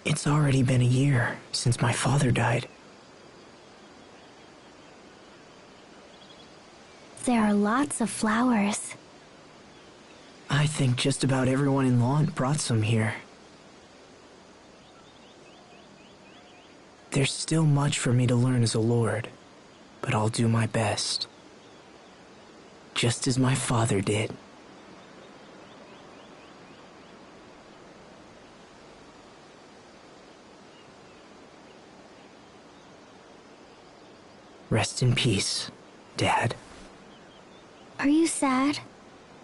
It's already been a year since my father died. There are lots of flowers. I think just about everyone in Lawn brought some here. There's still much for me to learn as a lord, but I'll do my best. Just as my father did. Rest in peace, Dad. Are you sad,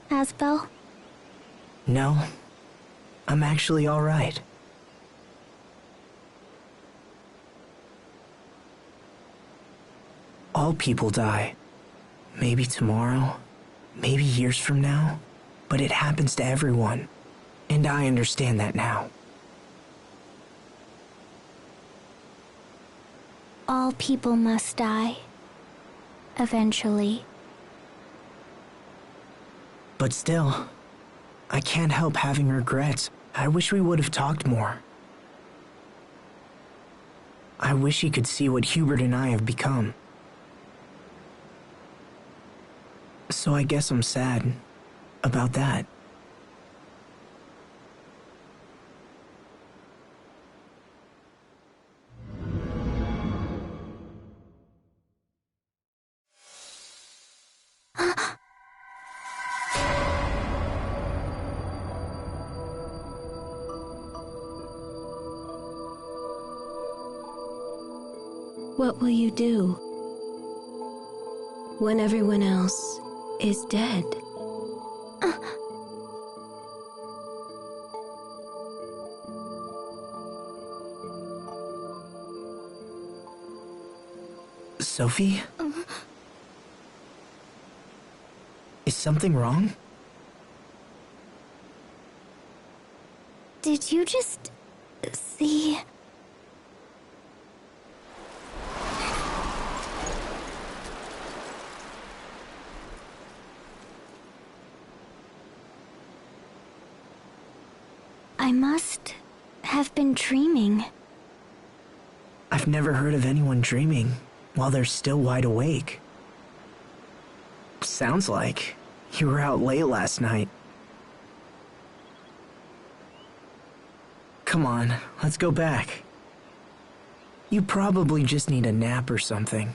Asbel? No, I'm actually all right. All people die. Maybe tomorrow, maybe years from now, but it happens to everyone, and I understand that now. All people must die. Eventually. But still, I can't help having regrets. I wish we would have talked more. I wish he could see what Hubert and I have become. So I guess I'm sad about that. What will you do when everyone else is dead? Sophie? Is something wrong? Did you just see... I must have been dreaming. I've never heard of anyone dreaming while they're still wide awake. Sounds like you were out late last night. Come on, let's go back. You probably just need a nap or something.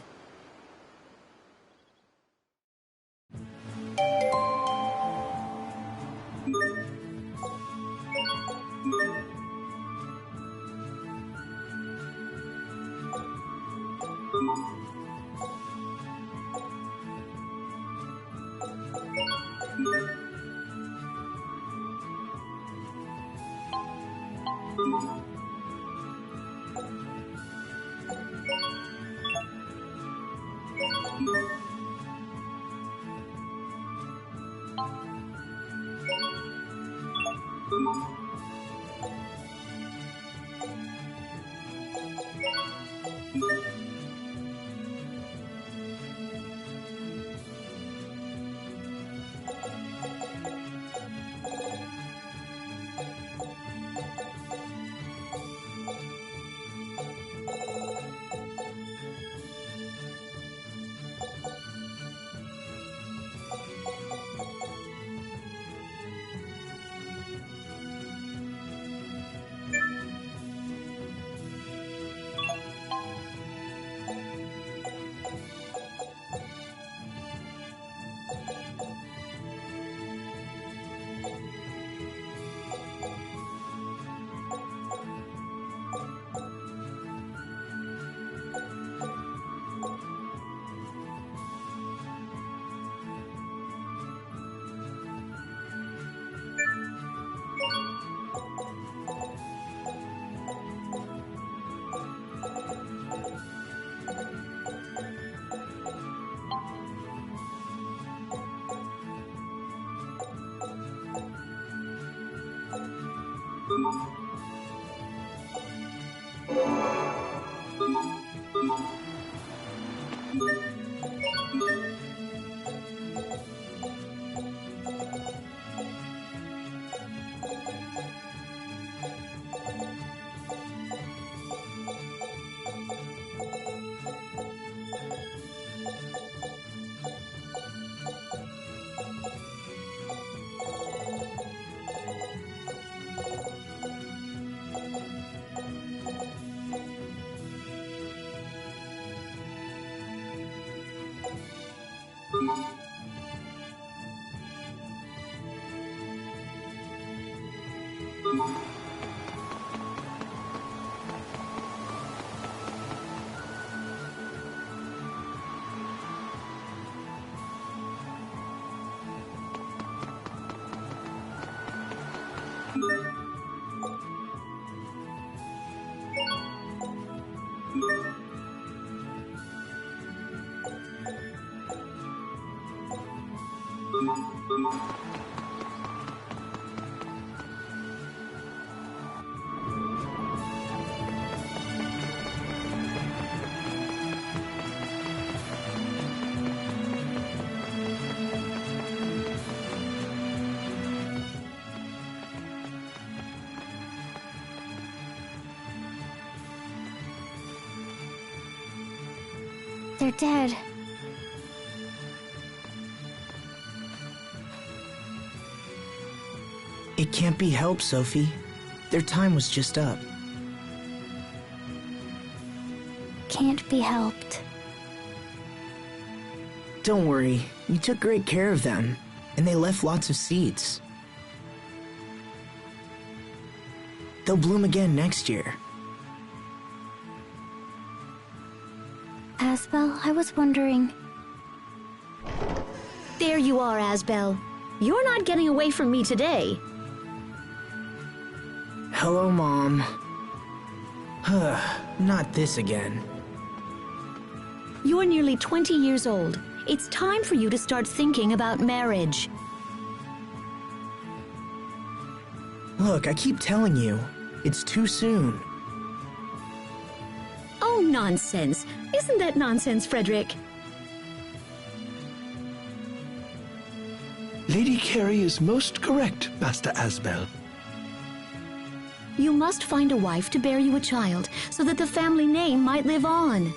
They're dead. It can't be helped, Sophie. Their time was just up. Can't be helped. Don't worry, you took great care of them, and they left lots of seeds. They'll bloom again next year. Asbel, I was wondering... There you are, Asbel. You're not getting away from me today. Hello, Mom. Not this again. You're nearly 20 years old. It's time for you to start thinking about marriage. Look, I keep telling you, it's too soon. Oh, nonsense. Isn't that nonsense, Frederick? Lady Carey is most correct, Master Asbel. You must find a wife to bear you a child, so that the family name might live on.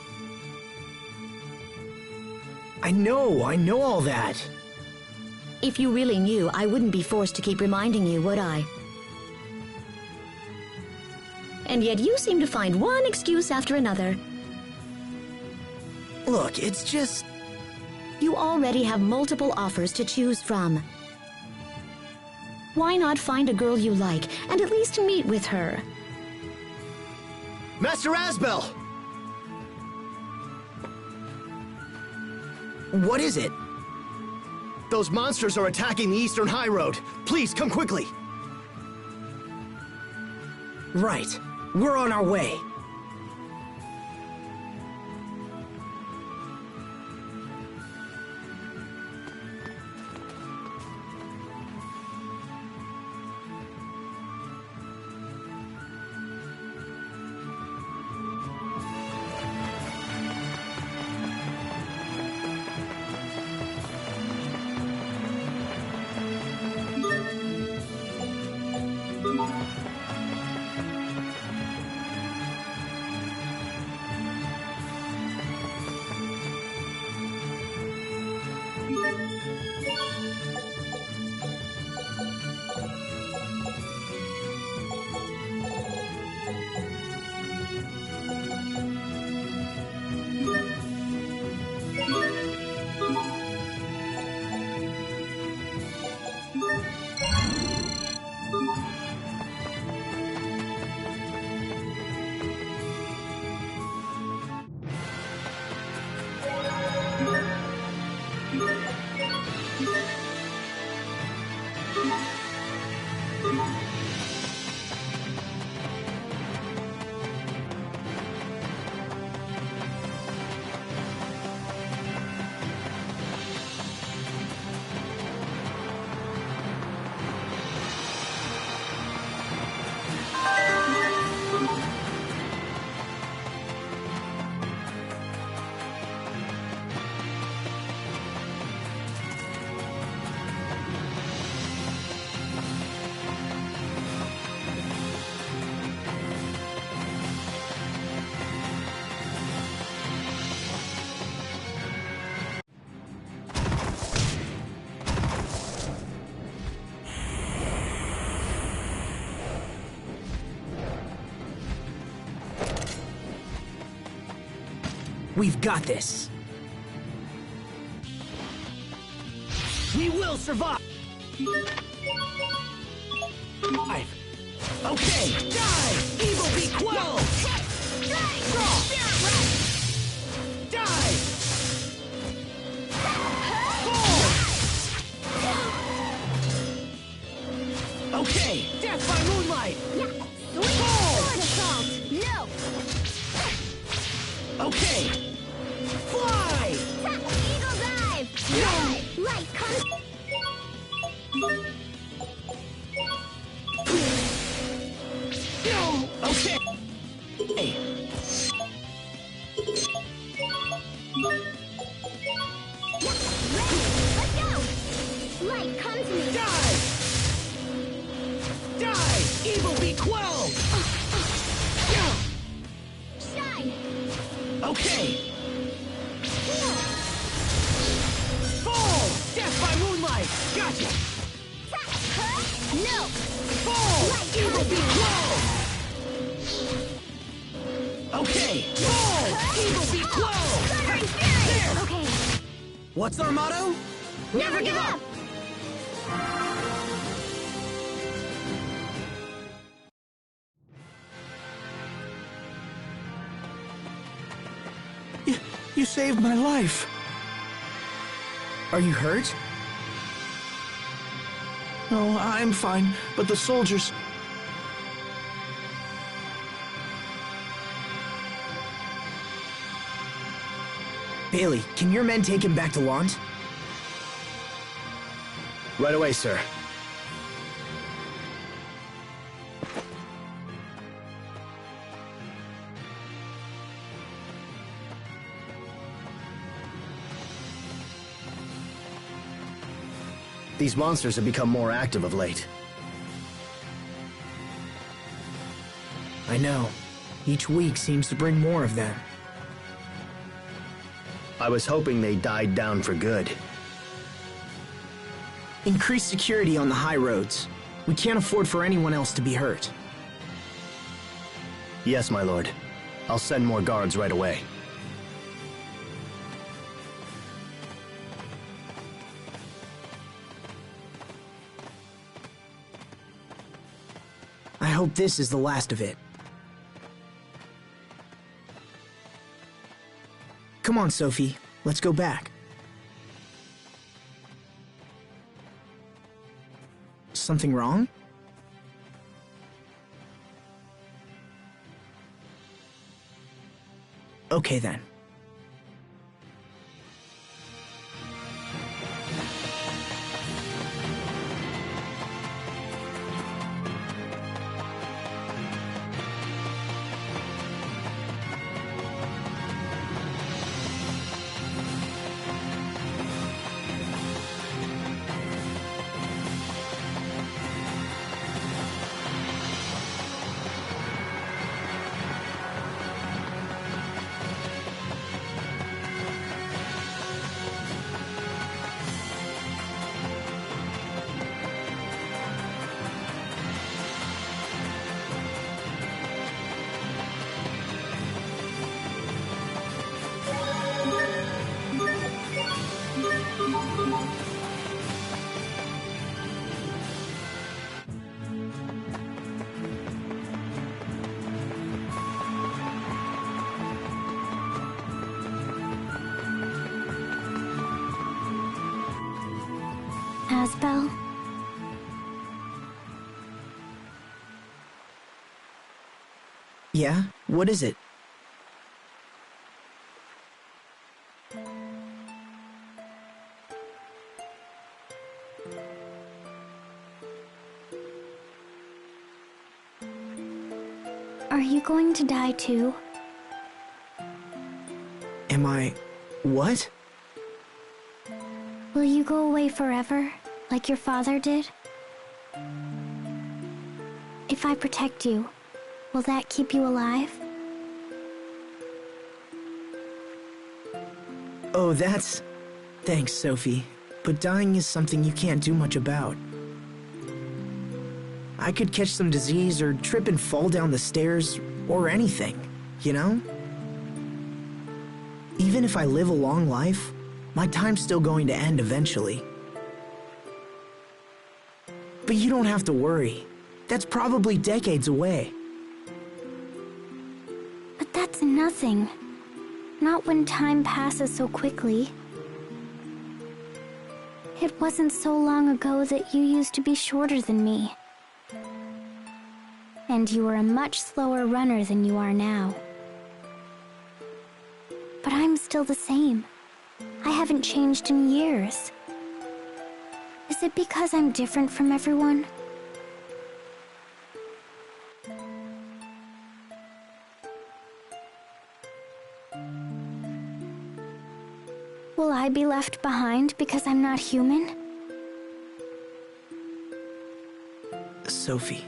I know all that. If you really knew, I wouldn't be forced to keep reminding you, would I? And yet you seem to find one excuse after another. Look, it's just... You already have multiple offers to choose from. Why not find a girl you like and at least meet with her? Master Asbel! What is it? Those monsters are attacking the Eastern High Road. Please, come quickly. Right. We're on our way. We've got this. We will survive! Okay! Die! Evil be quelled! Draw! Die! Fall! Okay! Death by moonlight! Fall! Sword assault! No! Okay! Fly! Eagle dive! Dive! Light comes. Okay! Hey! Let's go! Light, come to me! Die! Die! Evil be quelled! Shine! Okay! Fall! Death by moonlight! Gotcha! No! Fall! Light, Evil be quelled! Okay! Fall! Evil be quelled! Fluttering fury! Okay. What's our motto? Never give up! You saved my life. Are you hurt? No, I'm fine, but the soldiers... Bailey, can your men take him back to Lont? Right away, sir. These monsters have become more active of late. I know. Each week seems to bring more of them. I was hoping they died down for good. Increase security on the high roads. We can't afford for anyone else to be hurt. Yes, my lord. I'll send more guards right away. I hope this is the last of it. Come on, Sophie. Let's go back. Something wrong? Okay then. Asbel? Yeah? What is it? Are you going to die too? Am I... what? Will you go away forever, like your father did? If I protect you, will that keep you alive? Oh, that's... Thanks, Sophie. But dying is something you can't do much about. I could catch some disease or trip and fall down the stairs, or anything, you know? Even if I live a long life, my time's still going to end eventually. But you don't have to worry. That's probably decades away. But that's nothing. Not when time passes so quickly. It wasn't so long ago that you used to be shorter than me. And you were a much slower runner than you are now. but I'm still the same. I haven't changed in years. Is it because I'm different from everyone? Will I be left behind because I'm not human? Sophie.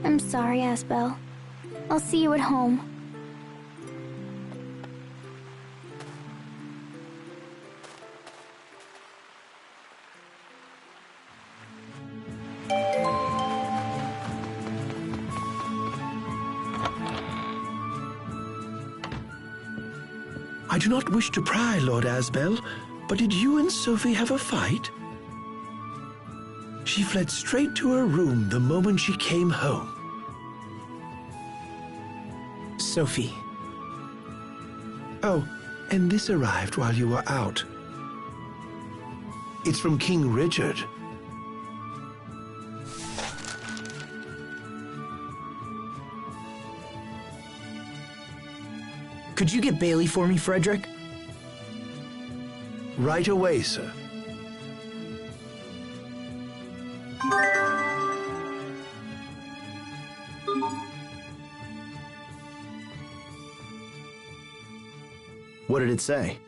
I'm sorry, Asbel. I'll see you at home. I do not wish to pry, Lord Asbel, but did you and Sophie have a fight? She fled straight to her room the moment she came home. Sophie. Oh, and this arrived while you were out. It's from King Richard. Could you get Bailey for me, Frederick? Right away, sir. What did it say?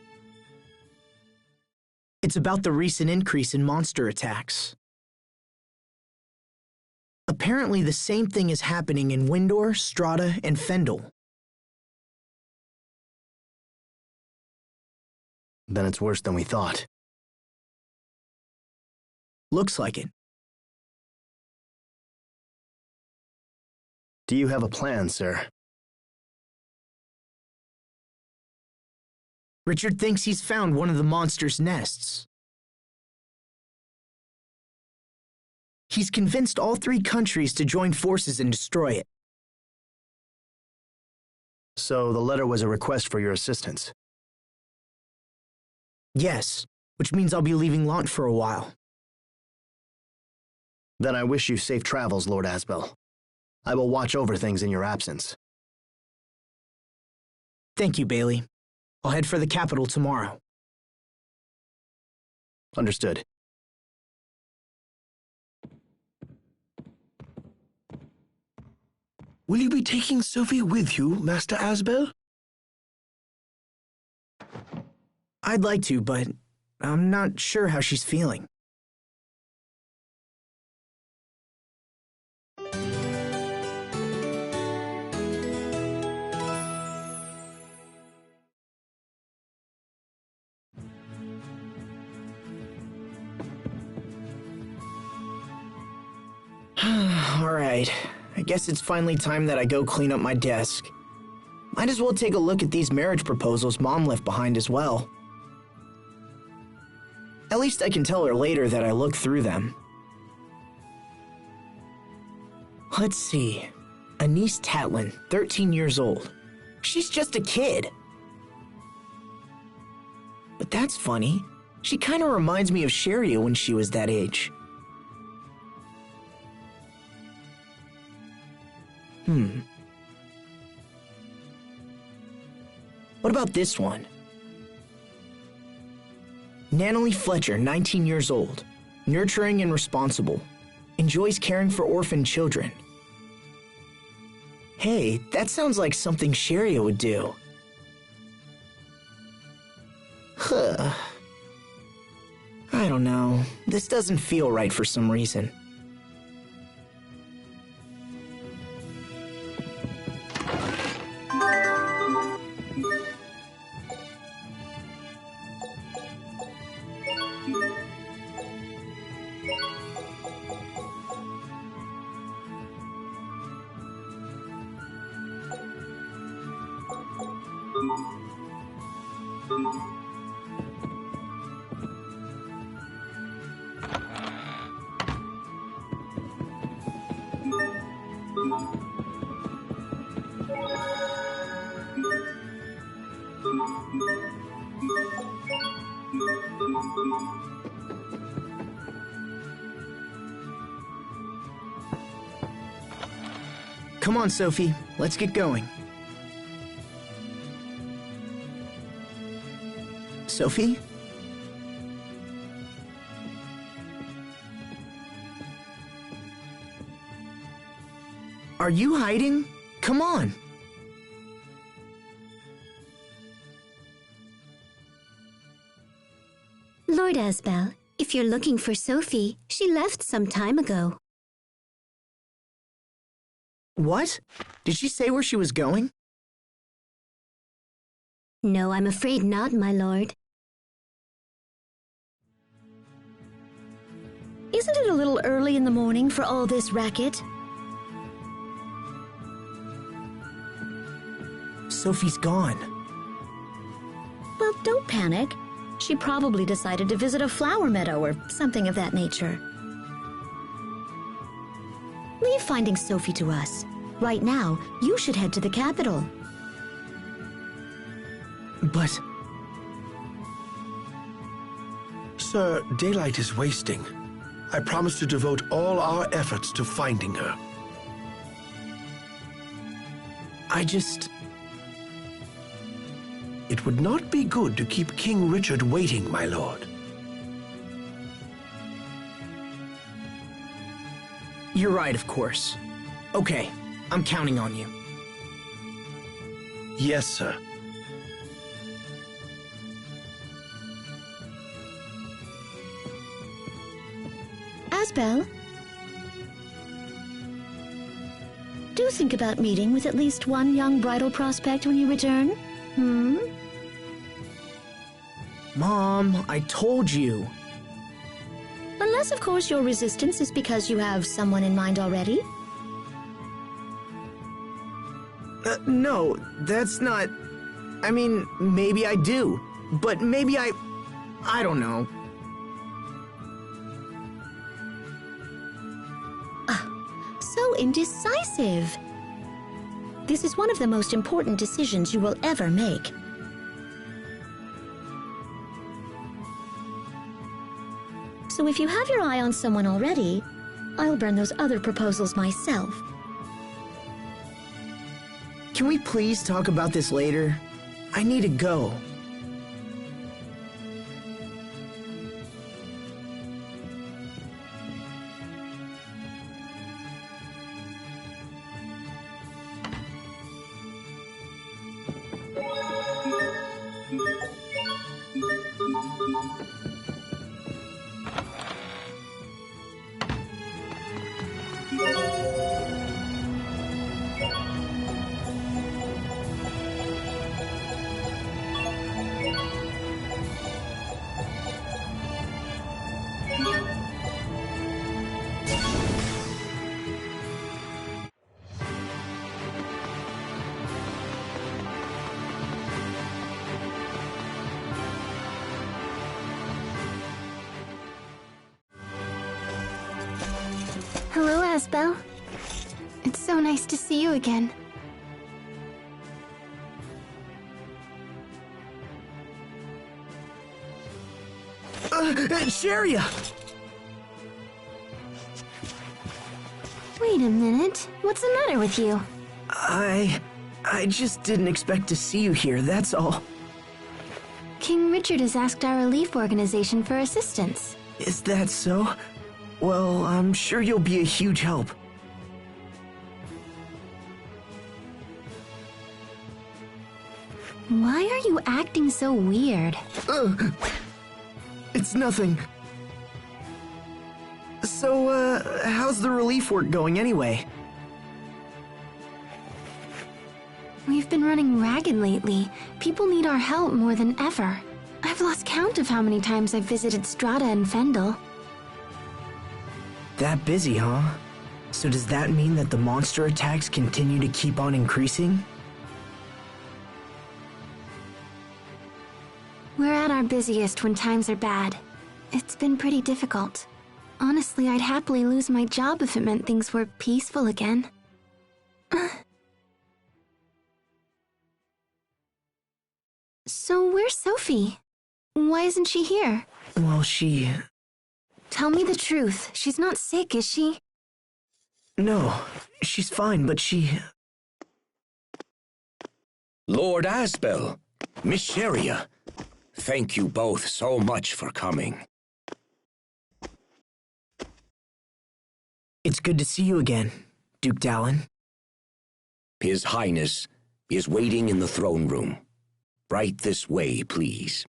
It's about the recent increase in monster attacks. Apparently, the same thing is happening in Windor, Strata, and Fendel. Then it's worse than we thought. Looks like it. Do you have a plan, sir? Richard thinks he's found one of the monster's nests. He's convinced all 3 countries to join forces and destroy it. So the letter was a request for your assistance. Yes, which means I'll be leaving Lant for a while. Then I wish you safe travels, Lord Asbel. I will watch over things in your absence. Thank you, Bailey. I'll head for the capital tomorrow. Understood. Will you be taking Sophie with you, Master Asbel? I'd like to, but I'm not sure how she's feeling. Alright, I guess it's finally time that I go clean up my desk. Might as well take a look at these marriage proposals Mom left behind as well. At least I can tell her later that I looked through them. Let's see. Anise Tatlin, 13 years old. She's just a kid. But that's funny. She kind of reminds me of Sharia when she was that age. What about this one? Natalie Fletcher, 19 years old. Nurturing and responsible. Enjoys caring for orphan children. Hey, that sounds like something Sharia would do. Huh. I don't know. This doesn't feel right for some reason. Come on, Sophie. Let's get going. Sophie? Are you hiding? Come on. Lord Asbel, if you're looking for Sophie, she left some time ago. What? Did she say where she was going? No, I'm afraid not, my lord. Isn't it a little early in the morning for all this racket? Sophie's gone. Well, don't panic. She probably decided to visit a flower meadow or something of that nature. Leave finding Sophie to us. Right now, you should head to the capital. But... Sir, daylight is wasting. I promise to devote all our efforts to finding her. It would not be good to keep King Richard waiting, my lord. You're right, of course. Okay, I'm counting on you. Yes, sir. Asbel? Do think about meeting with at least one young bridal prospect when you return. Mom, I told you. Unless, of course, your resistance is because you have someone in mind already. No, that's not... I mean, maybe I do. But maybe I don't know. So indecisive. This is one of the most important decisions you will ever make. So if you have your eye on someone already, I'll burn those other proposals myself. Can we please talk about this later? I need to go. Hello, Asbel. It's so nice to see you again. Sharia! Wait a minute. What's the matter with you? I just didn't expect to see you here, that's all. King Richard has asked our relief organization for assistance. Is that so? Well, I'm sure you'll be a huge help. Why are you acting so weird? It's nothing. So, how's the relief work going anyway? We've been running ragged lately. People need our help more than ever. I've lost count of how many times I've visited Strata and Fendel. That busy, huh? So does that mean that the monster attacks continue to keep on increasing? We're at our busiest when times are bad. It's been pretty difficult. Honestly, I'd happily lose my job if it meant things were peaceful again. So where's Sophie? Why isn't she here? Well, Tell me the truth. She's not sick, is she? No, she's fine, but she... Lord Asbel, Miss Sheria, thank you both so much for coming. It's good to see you again, Duke Dallin. His Highness is waiting in the throne room. Right this way, please.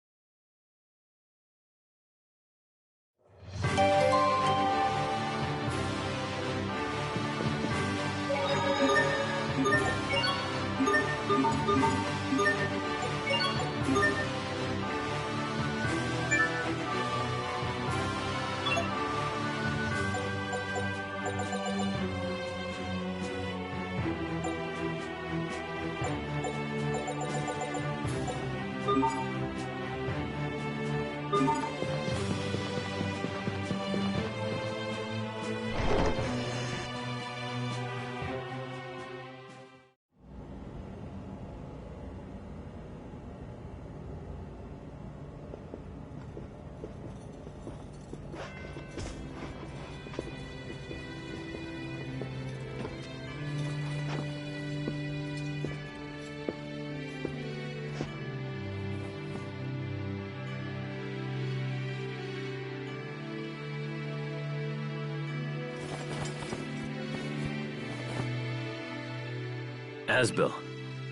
Asbel,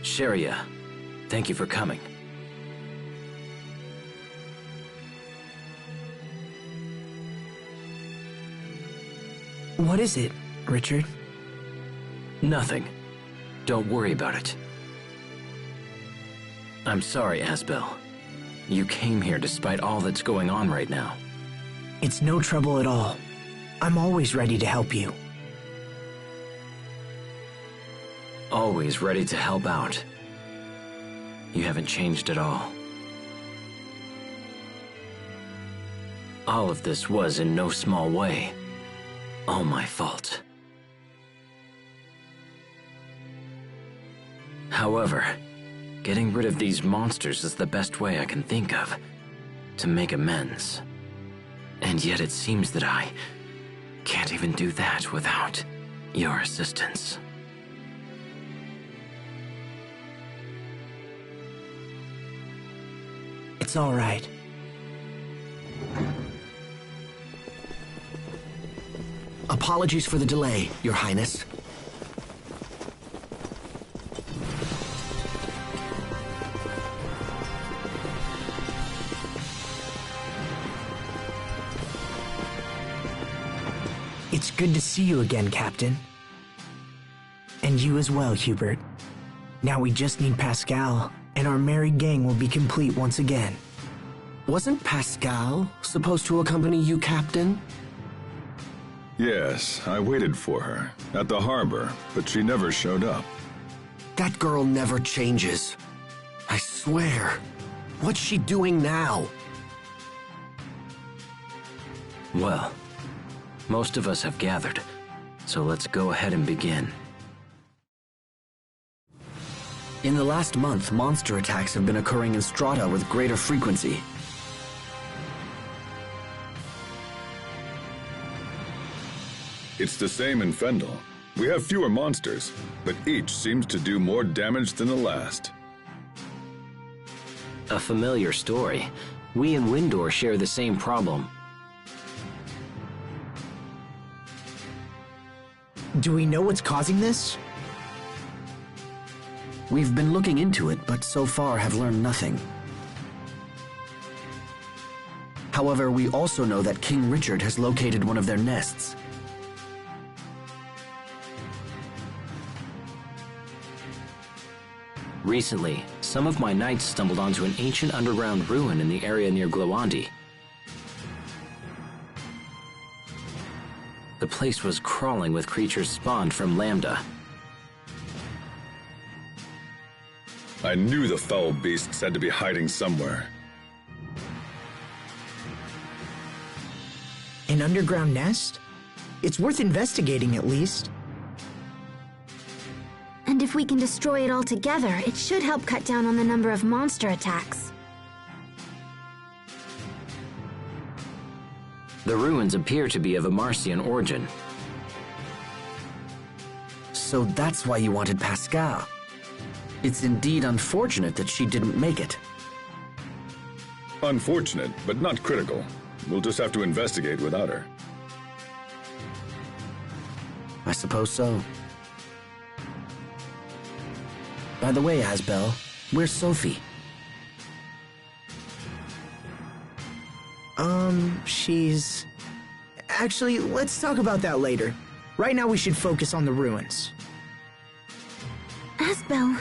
Sheria, thank you for coming. What is it, Richard? Nothing. Don't worry about it. I'm sorry, Asbel. You came here despite all that's going on right now. It's no trouble at all. I'm always ready to help you. Always ready to help out. You haven't changed at all. All of this was, in no small way, all my fault. However, getting rid of these monsters is the best way I can think of to make amends. And yet it seems that I can't even do that without your assistance. It's all right. Apologies for the delay, Your Highness. It's good to see you again, Captain. And you as well, Hubert. Now we just need Pascal, and our merry gang will be complete once again. Wasn't Pascal supposed to accompany you, Captain? Yes, I waited for her at the harbor, but she never showed up. That girl never changes. I swear. What's she doing now? Well, most of us have gathered, so let's go ahead and begin. In the last month, monster attacks have been occurring in Strata with greater frequency. It's the same in Fendel. We have fewer monsters, but each seems to do more damage than the last. A familiar story. We and Windor share the same problem. Do we know what's causing this? We've been looking into it, but so far have learned nothing. However, we also know that King Richard has located one of their nests. Recently, some of my knights stumbled onto an ancient underground ruin in the area near Glowandi. The place was crawling with creatures spawned from Lambda. I knew the foul beasts had to be hiding somewhere. An underground nest? It's worth investigating at least. And if we can destroy it all together, it should help cut down on the number of monster attacks. The ruins appear to be of a Marcian origin. So that's why you wanted Pascal. It's indeed unfortunate that she didn't make it. Unfortunate, but not critical. We'll just have to investigate without her. I suppose so. By the way, Asbel, where's Sophie? She's... Actually, let's talk about that later. Right now we should focus on the ruins. Asbel.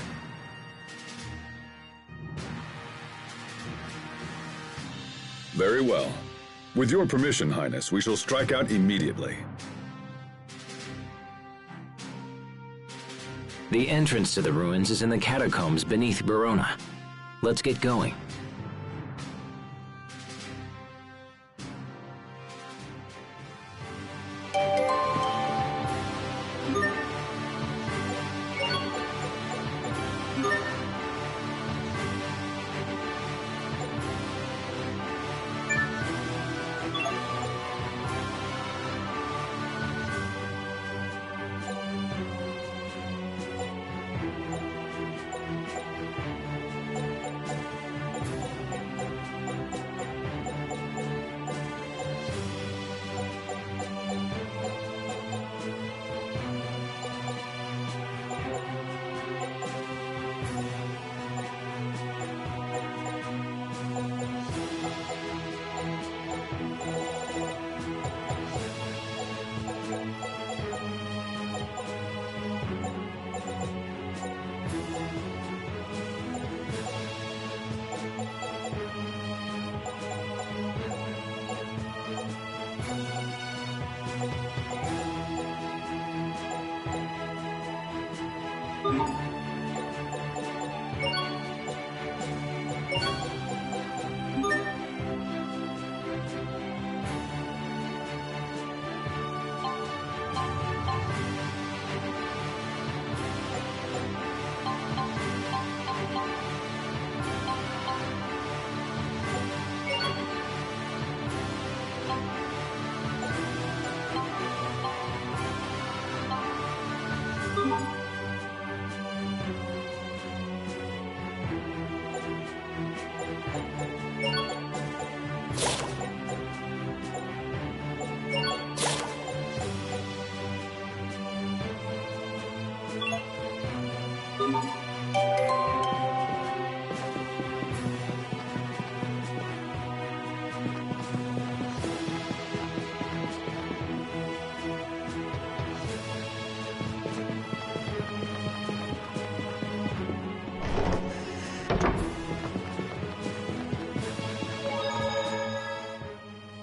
Very well. With your permission, Highness, we shall strike out immediately. The entrance to the ruins is in the catacombs beneath Verona. Let's get going.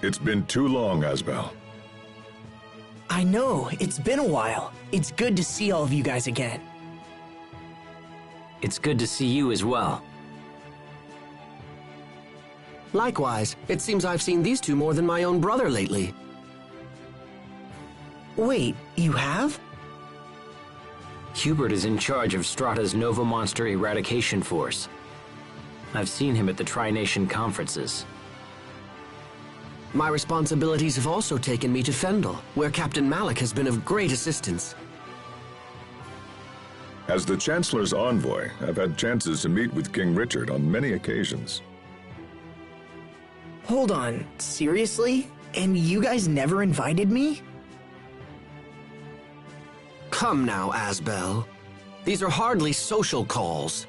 It's been too long, Asbel. I know, it's been a while. It's good to see all of you guys again. It's good to see you as well. Likewise, it seems I've seen these two more than my own brother lately. Wait, you have? Hubert is in charge of Strata's Nova Monster Eradication Force. I've seen him at the Tri-Nation conferences. My responsibilities have also taken me to Fendel, where Captain Malik has been of great assistance. As the Chancellor's envoy, I've had chances to meet with King Richard on many occasions. Hold on, seriously? And you guys never invited me? Come now, Asbel. These are hardly social calls.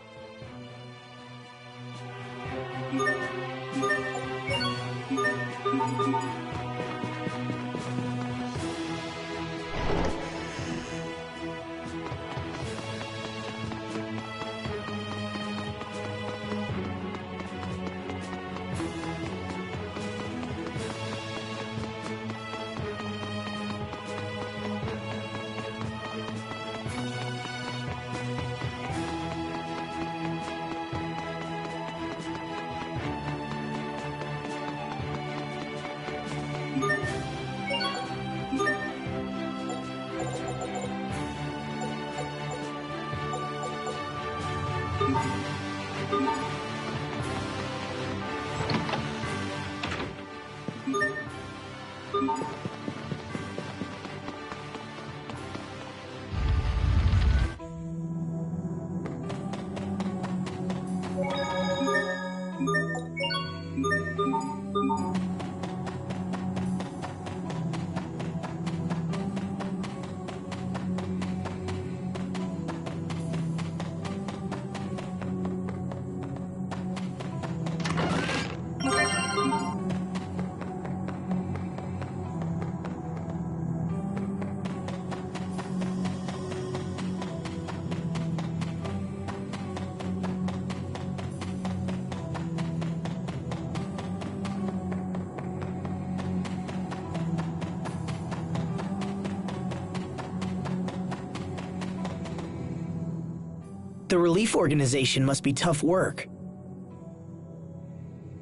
The relief organization must be tough work.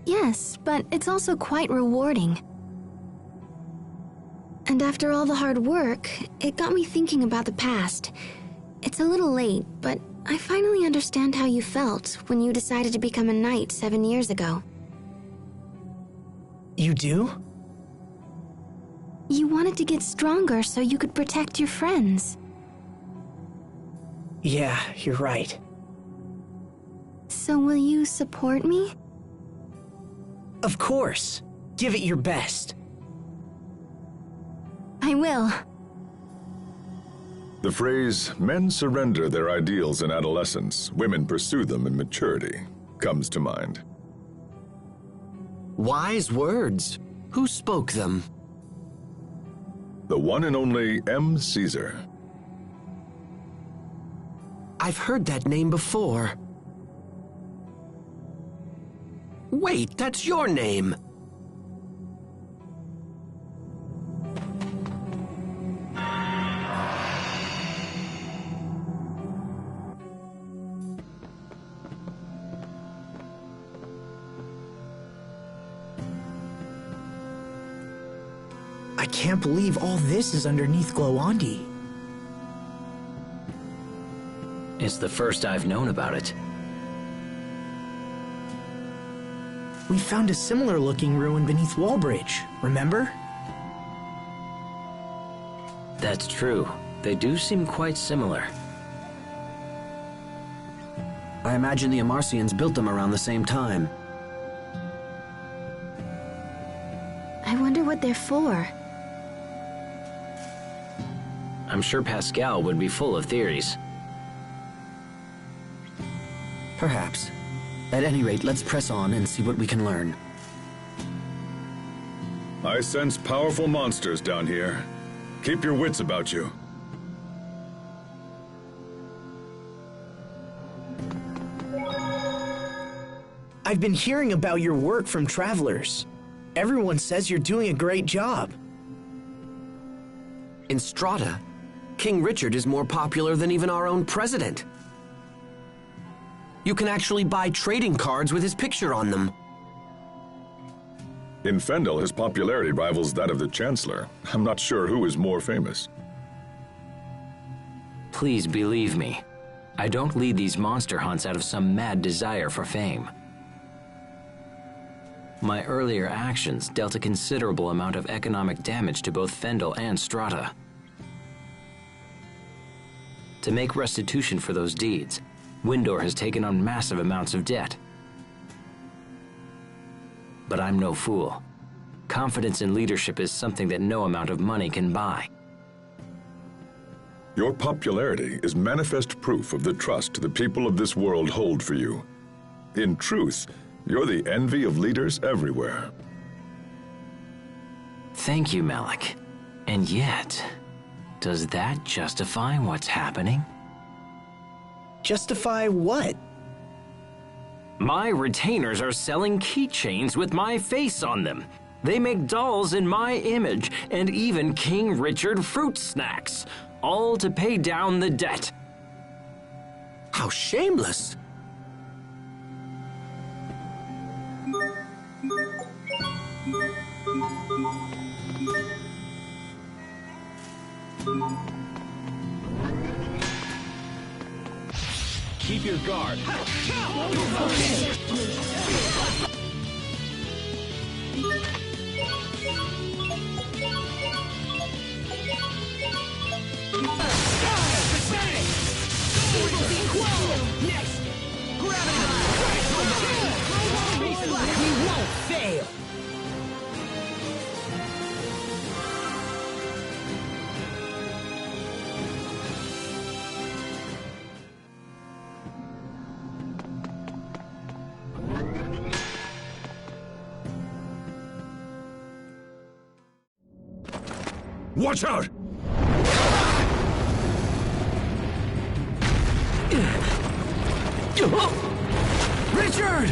Yes, but it's also quite rewarding. And after all the hard work, it got me thinking about the past. It's a little late, but I finally understand how you felt when you decided to become a knight 7 years ago. You do? You wanted to get stronger so you could protect your friends. Yeah, you're right. So will you support me? Of course. Give it your best. I will. The phrase, men surrender their ideals in adolescence, women pursue them in maturity, comes to mind. Wise words. Who spoke them? The one and only M. Caesar. I've heard that name before. Wait, that's your name. I can't believe all this is underneath Glowandi. It's the first I've known about it. We found a similar looking ruin beneath Wallbridge, remember? That's true. They do seem quite similar. I imagine the Amarcians built them around the same time. I wonder what they're for. I'm sure Pascal would be full of theories. Perhaps. At any rate, let's press on and see what we can learn. I sense powerful monsters down here. Keep your wits about you. I've been hearing about your work from travelers. Everyone says you're doing a great job. In Strata, King Richard is more popular than even our own president. You can actually buy trading cards with his picture on them. In Fendel, his popularity rivals that of the Chancellor. I'm not sure who is more famous. Please believe me. I don't lead these monster hunts out of some mad desire for fame. My earlier actions dealt a considerable amount of economic damage to both Fendel and Strata. To make restitution for those deeds, Windor has taken on massive amounts of debt. But I'm no fool. Confidence in leadership is something that no amount of money can buy. Your popularity is manifest proof of the trust the people of this world hold for you. In truth, you're the envy of leaders everywhere. Thank you, Malik. And yet, does that justify what's happening? Justify what? My retainers are selling keychains with my face on them. They make dolls in my image, and even King Richard fruit snacks, all to pay down the debt. How shameless! Keep your guard. Next! Gravity! We won't fail! Watch out! Richard!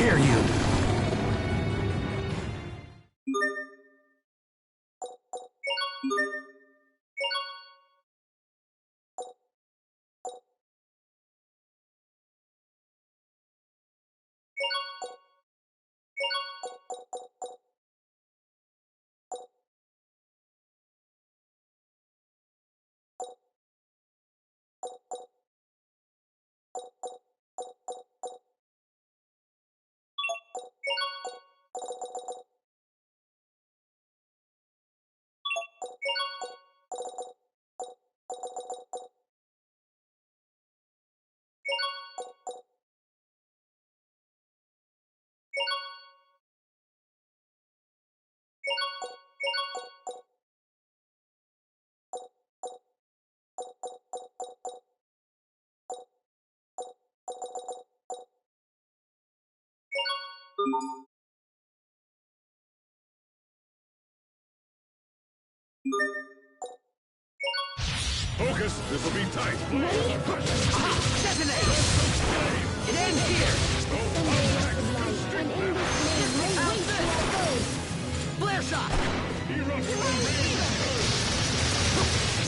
dare you? Focus, this will be tight. Ready? Detonate! It ends here! Flare shot!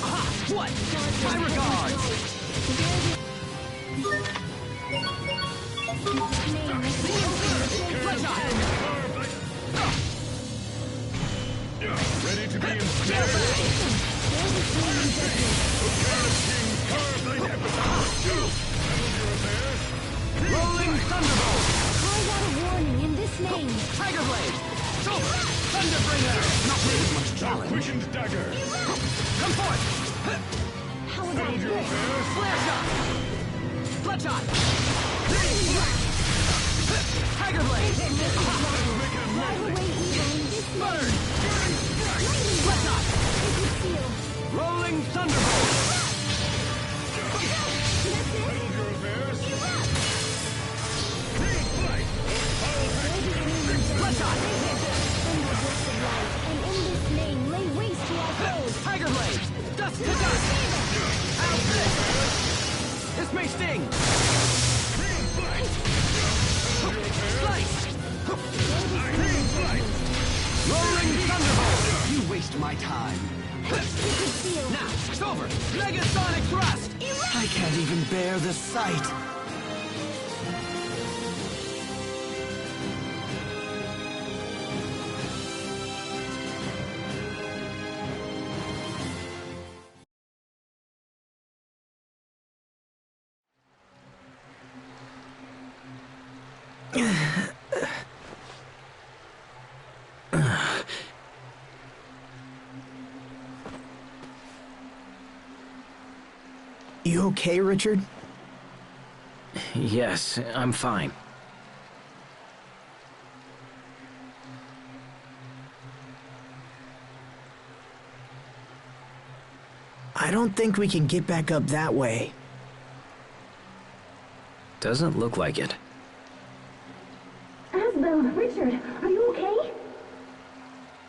Aha! What? My regards! Flare shot! Ready to be inspired. Rolling Thunderbolt! Call out a warning in this name. Tiger Blade! Thunderbringer! Not really much challenge. Quickened dagger. Come forth! How about this? Flare shot! Bloodshot! Tiger Blade! Drive away evil in this Burn! name. Bloodshot! Seal. Rolling Thunderbolt! Bloodshot! And in this name, lay waste to our foes. Tiger Blade! Dust to dust! Out this! This may sting! Slice! Rolling Thunderbolt! You waste my time. Now, it's over! Megasonic Thrust! I can't even bear the sight. You okay, Richard? Yes, I'm fine. I don't think we can get back up that way. Doesn't look like it. Asbel, Richard, are you okay?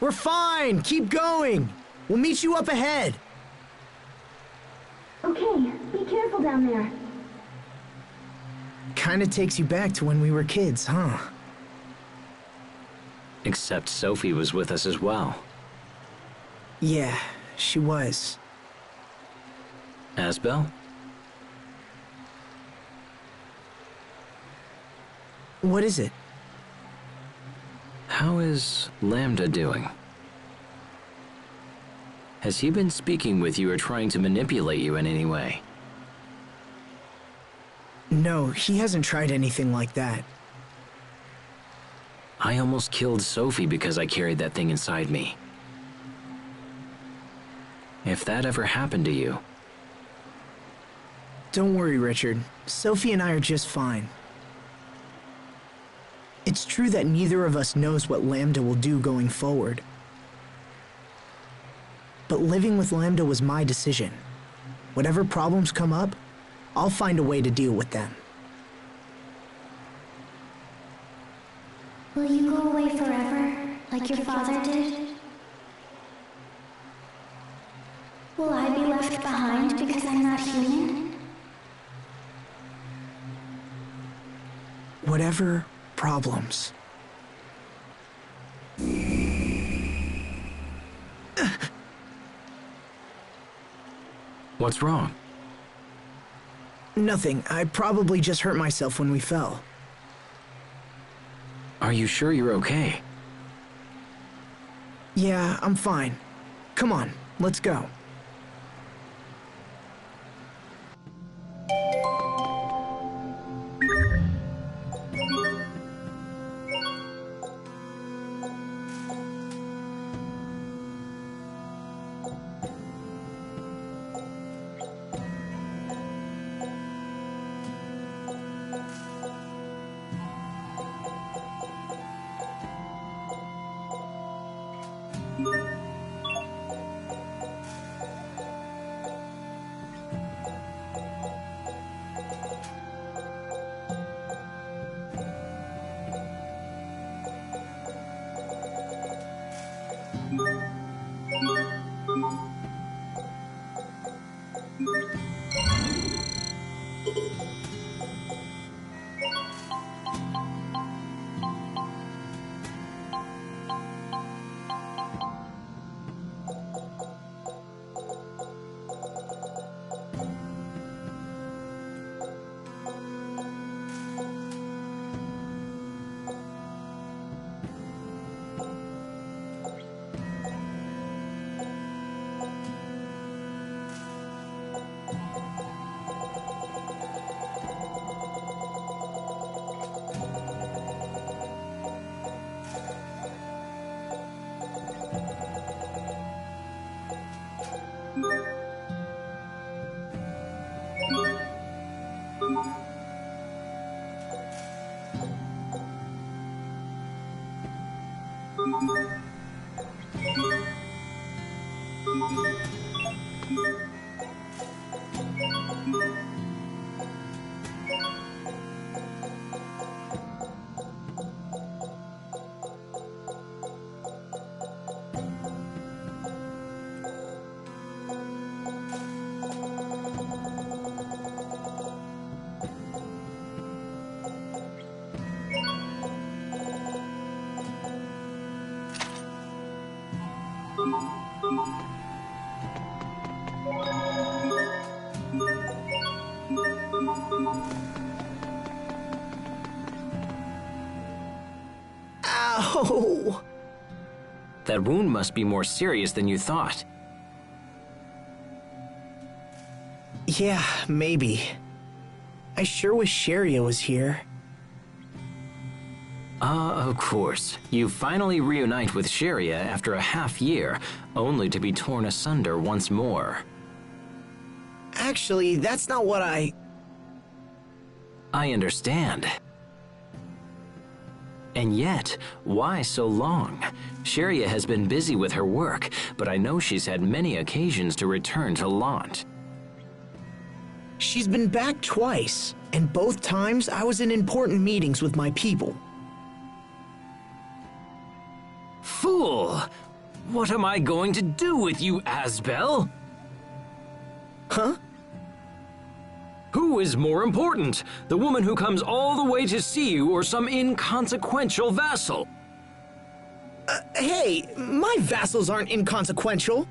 We're fine! Keep going! We'll meet you up ahead! Okay, be careful down there. Kinda takes you back to when we were kids, huh? Except Sophie was with us as well. Yeah, she was. Asbel? What is it? How is Lambda doing? Has he been speaking with you or trying to manipulate you in any way? No, he hasn't tried anything like that. I almost killed Sophie because I carried that thing inside me. If that ever happened to you... Don't worry, Richard. Sophie and I are just fine. It's true that neither of us knows what Lambda will do going forward. But living with Lambda was my decision. Whatever problems come up, I'll find a way to deal with them. Will you go away forever, like your father did? Will I be left behind because I'm not human? Whatever problems. What's wrong? Nothing. I probably just hurt myself when we fell. Are you sure you're okay? Yeah, I'm fine. Come on, let's go. Ow! That wound must be more serious than you thought. Yeah, maybe. I sure wish Sharia was here. Of course. You finally reunite with Sharia after a half year, only to be torn asunder once more. Actually, that's not what I understand. And yet, why so long? Sharia has been busy with her work, but I know she's had many occasions to return to Lant. She's been back twice, and both times I was in important meetings with my people. Fool! What am I going to do with you, Asbel? Huh? Who is more important? The woman who comes all the way to see you or some inconsequential vassal? Hey, my vassals aren't inconsequential.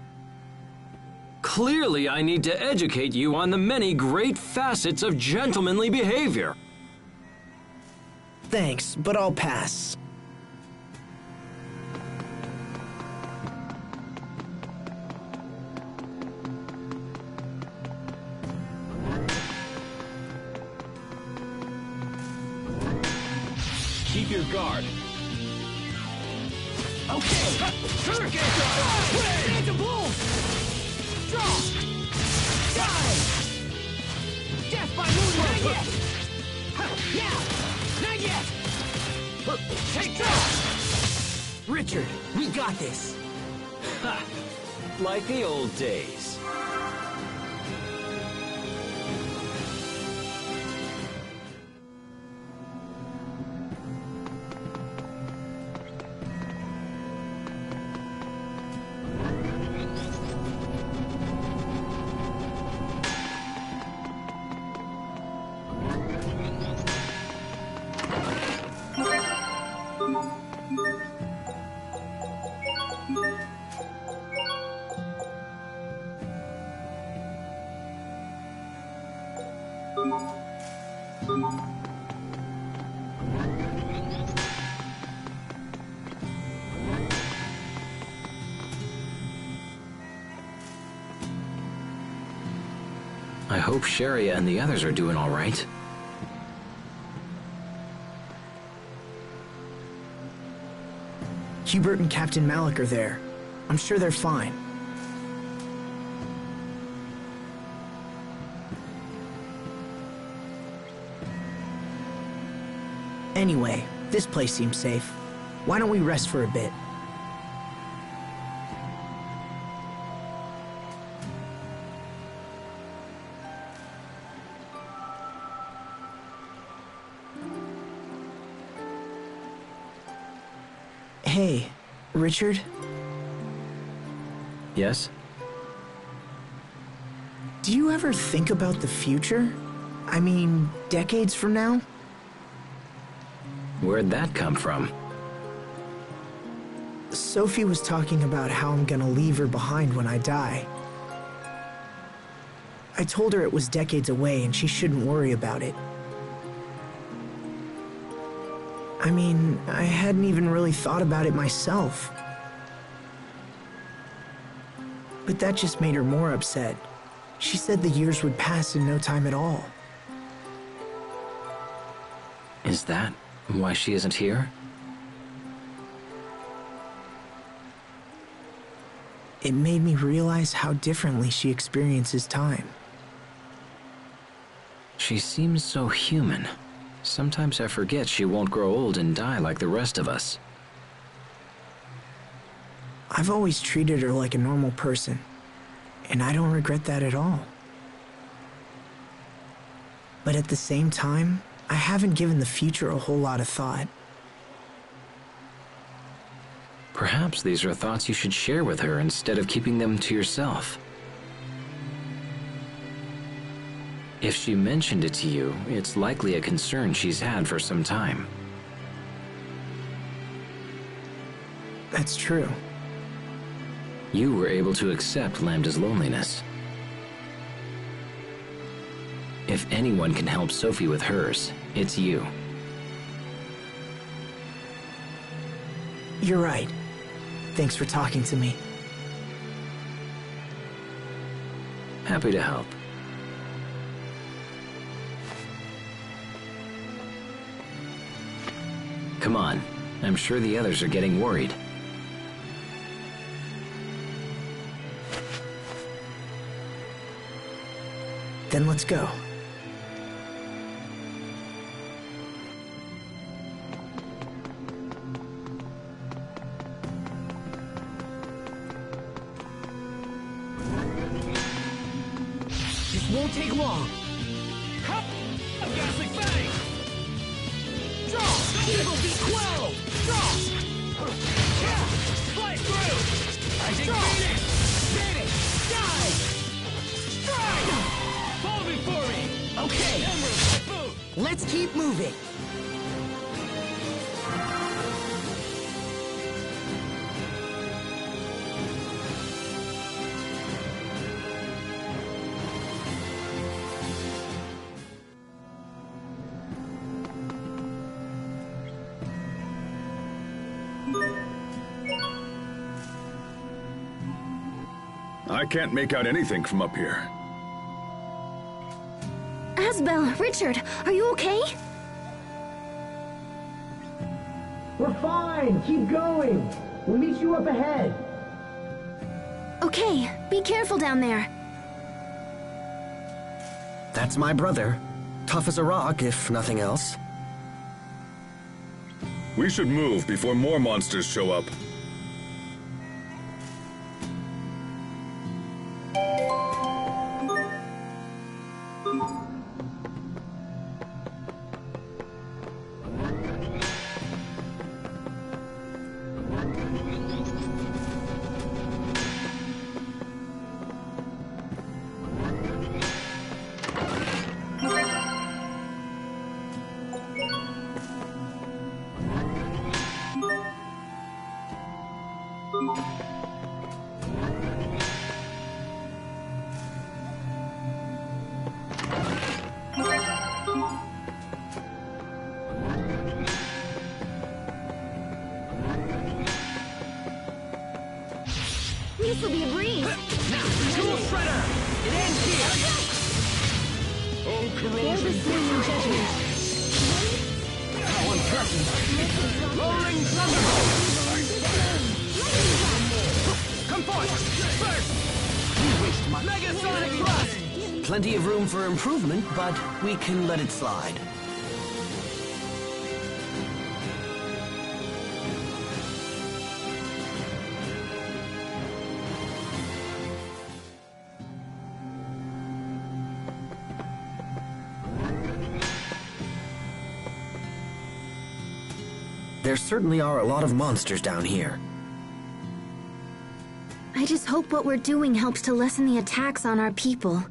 Clearly, I need to educate you on the many great facets of gentlemanly behavior. Thanks, but I'll pass. Keep your guard. Okay. Stand to blow. Draw. Die. Death by moonlight. Not yet. Now. Not yet. Take draw. Richard, we got this. Ha! Like the old days. I hope Sharia and the others are doing all right. Hubert and Captain Malik are there. I'm sure they're fine. Anyway, this place seems safe. Why don't we rest for a bit? Hey, Richard? Yes? Do you ever think about the future? I mean, decades from now? Where'd that come from? Sophie was talking about how I'm gonna leave her behind when I die. I told her it was decades away and she shouldn't worry about it. I mean, I hadn't even really thought about it myself. But that just made her more upset. She said the years would pass in no time at all. Is that why she isn't here? It made me realize how differently she experiences time. She seems so human. Sometimes I forget she won't grow old and die like the rest of us. I've always treated her like a normal person, and I don't regret that at all. But at the same time, I haven't given the future a whole lot of thought. Perhaps these are thoughts you should share with her instead of keeping them to yourself. If she mentioned it to you, it's likely a concern she's had for some time. That's true. You were able to accept Lambda's loneliness. If anyone can help Sophie with hers, it's you. You're right. Thanks for talking to me. Happy to help. Come on, I'm sure the others are getting worried. Then let's go. This won't take long. Hup! A ghastly fang! Draw! Evil be quelled! Draw! Fly through! I take Phoenix! Phoenix! Die! Strike! Fall before me! Okay, Emerald Typhoon! let's keep moving. I can't make out anything from up here. Asbel, Richard, are you okay? We're fine. Keep going. We'll meet you up ahead. Okay, be careful down there. That's my brother. Tough as a rock, if nothing else. We should move before more monsters show up. This will be a breeze. Now, Tool Shredder! It ends here! corrosion. How unpleasant. Rolling thunderbolt. Come forth. First. You waste my Megasonic thrust. Plenty of room for improvement, but we can let it slide. There certainly are a lot of monsters down here. I just hope what we're doing helps to lessen the attacks on our people.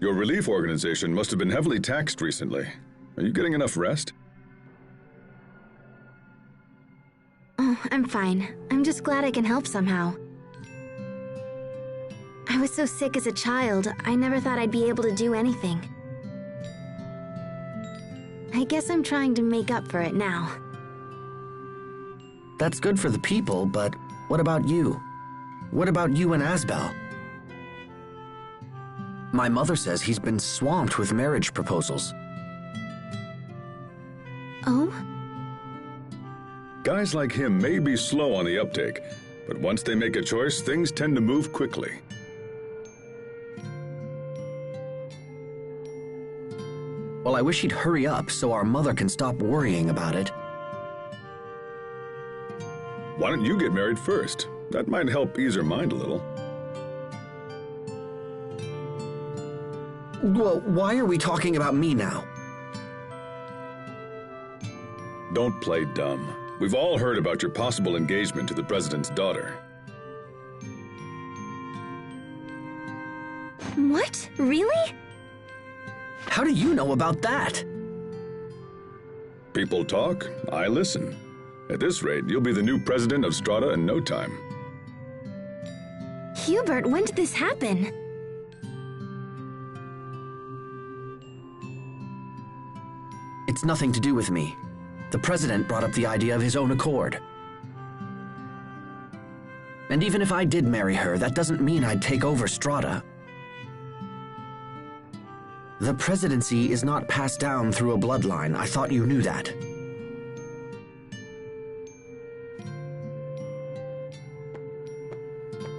Your relief organization must have been heavily taxed recently. Are you getting enough rest? Oh, I'm fine. I'm just glad I can help somehow. I was so sick as a child, I never thought I'd be able to do anything. I guess I'm trying to make up for it now. That's good for the people, but what about you? What about you and Asbel? My mother says he's been swamped with marriage proposals. Oh? Guys like him may be slow on the uptake, but once they make a choice, things tend to move quickly. Well, I wish he'd hurry up so our mother can stop worrying about it. Why don't you get married first? That might help ease her mind a little. Well, why are we talking about me now? Don't play dumb. We've all heard about your possible engagement to the president's daughter. What? Really? How do you know about that? People talk, I listen. At this rate, you'll be the new president of Strata in no time. Hubert, when did this happen? It's nothing to do with me. The president brought up the idea of his own accord. And even if I did marry her, that doesn't mean I'd take over Strata. The presidency is not passed down through a bloodline. I thought you knew that.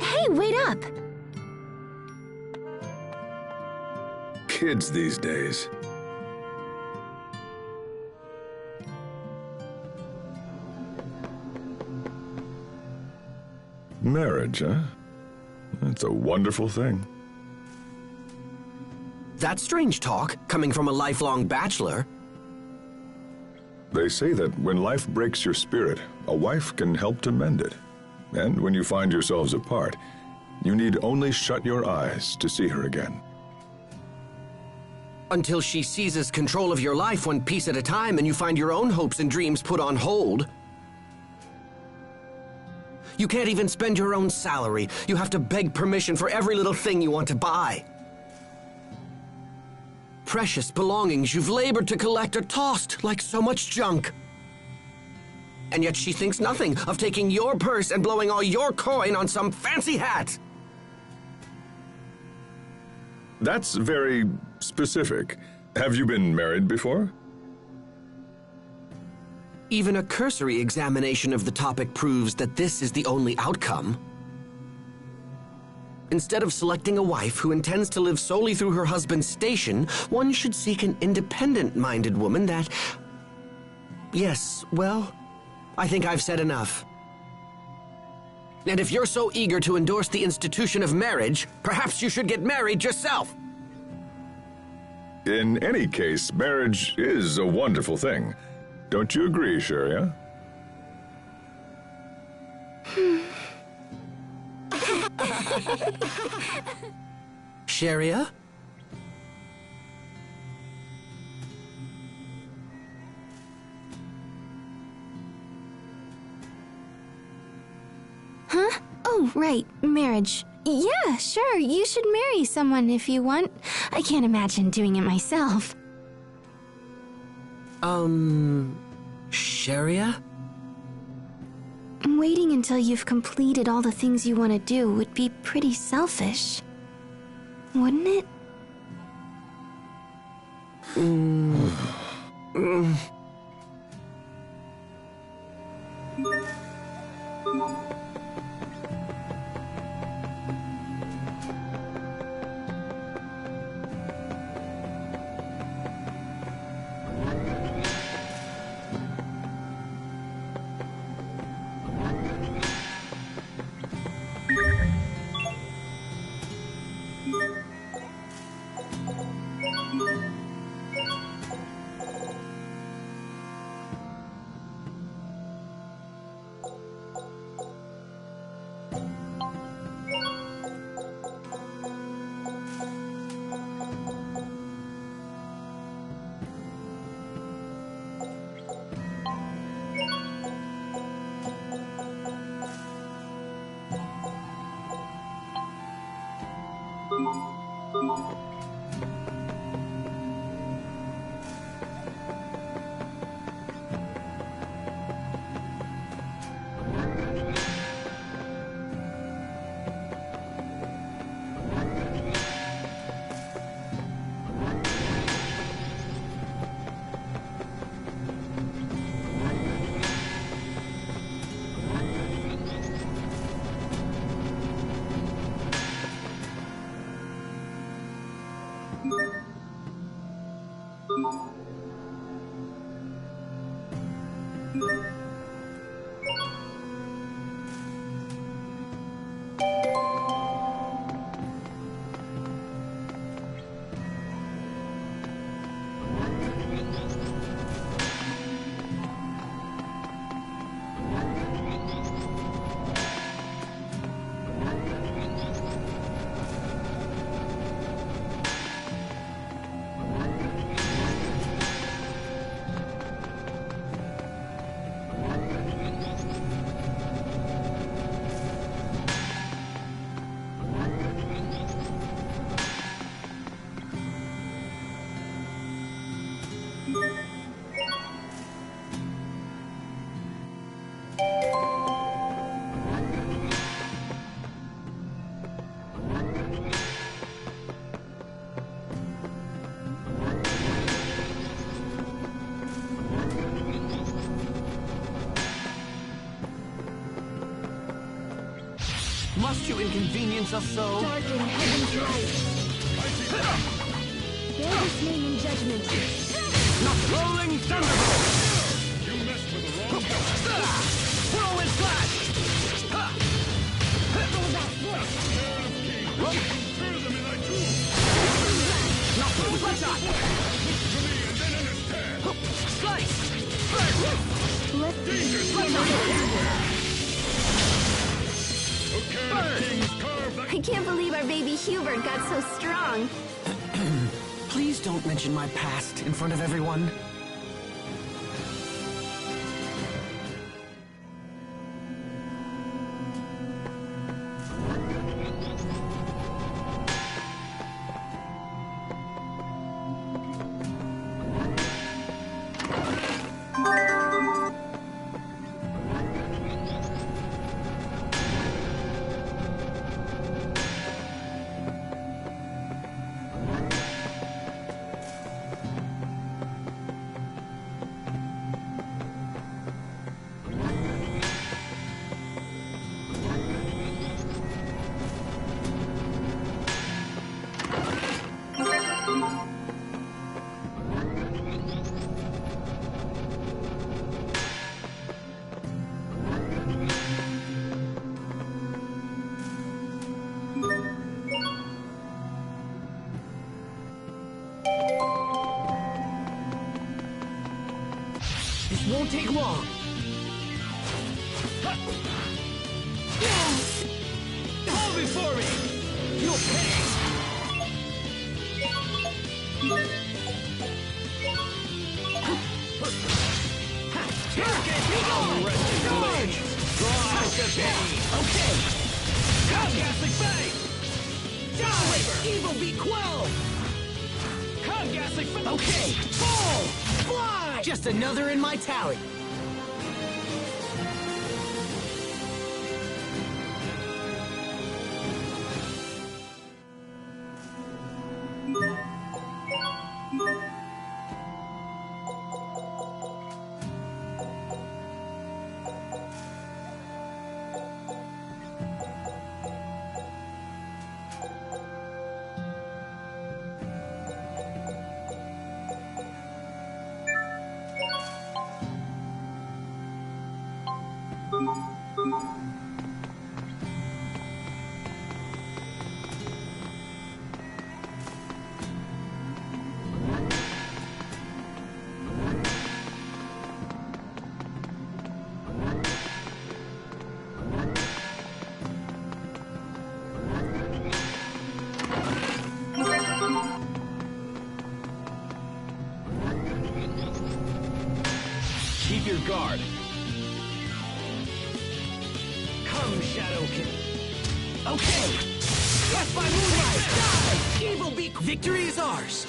Hey, wait up! Kids these days. Marriage, huh? It's a wonderful thing. That's strange talk, coming from a lifelong bachelor. They say that when life breaks your spirit, a wife can help to mend it. And when you find yourselves apart, you need only shut your eyes to see her again. Until she seizes control of your life one piece at a time and you find your own hopes and dreams put on hold. You can't even spend your own salary. You have to beg permission for every little thing you want to buy. Precious belongings you've labored to collect are tossed like so much junk. And yet she thinks nothing of taking your purse and blowing all your coin on some fancy hat. That's very specific. Have you been married before? Even a cursory examination of the topic proves that this is the only outcome. Instead of selecting a wife who intends to live solely through her husband's station, one should seek an independent-minded woman that... Yes, well, I think I've said enough. And if you're so eager to endorse the institution of marriage, perhaps you should get married yourself. In any case, marriage is a wonderful thing. Don't you agree, Sharia? Sharia? Huh? Oh, right, marriage. Yeah, sure, you should marry someone if you want. I can't imagine doing it myself. Sharia? Waiting until you've completed all the things you want to do would be pretty selfish. wouldn't it? Must you inconvenience us so? Darken heaven's light. Bear this name in judgment. Rolling Thunderbolt! You messed with the wrong guy. Whirlwind Slash! Pull back foot. Further than I do. Bloodshot! To me and then understand. Slice! Burn! Let Dangerous Bloodshot! Okay, kings carve that. I can't believe our baby Hubert got so strong. Please don't mention my past in front of everyone. This won't take long. Hold before me! You'll pay! Draw out the pain! Okay! Ghastly Fang! Die! Evil be quelled! Ghastly Fang! Okay! Fall! Fly! Just another in my tally. Keep your guard. Come, Shadowkin. Okay. Death by moonlight. Die. Evil be. Victory is ours.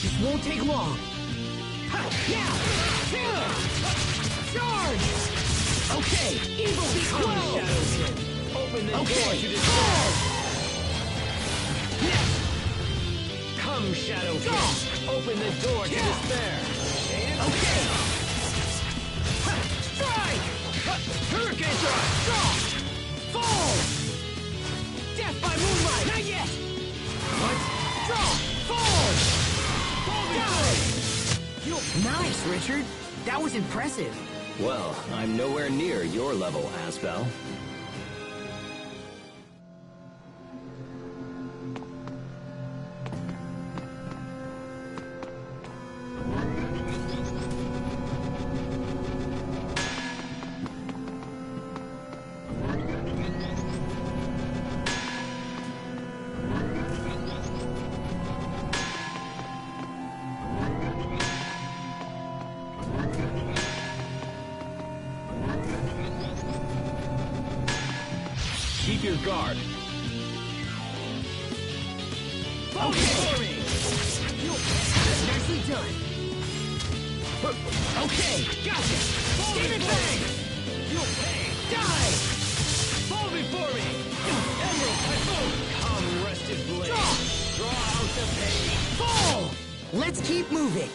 This won't take long. Now! Charge! Okay, evil be closed! Open the door to despair! Yes! Come, Shadowkin! Open the door to despair! Okay! Strike! Hurricane strike! Fall! Death by moonlight! Not yet! What? Draw! Fall! Nice, Richard. That was impressive. Well, I'm nowhere near your level, Asbel. Keep your guard. Okay. Nicely done. Okay, gotcha. Demon Fang! You'll pay. Die! Fall before me! Emerald Typhoon! Come, Rested Blade! Draw out the pain! Fall! Let's keep moving.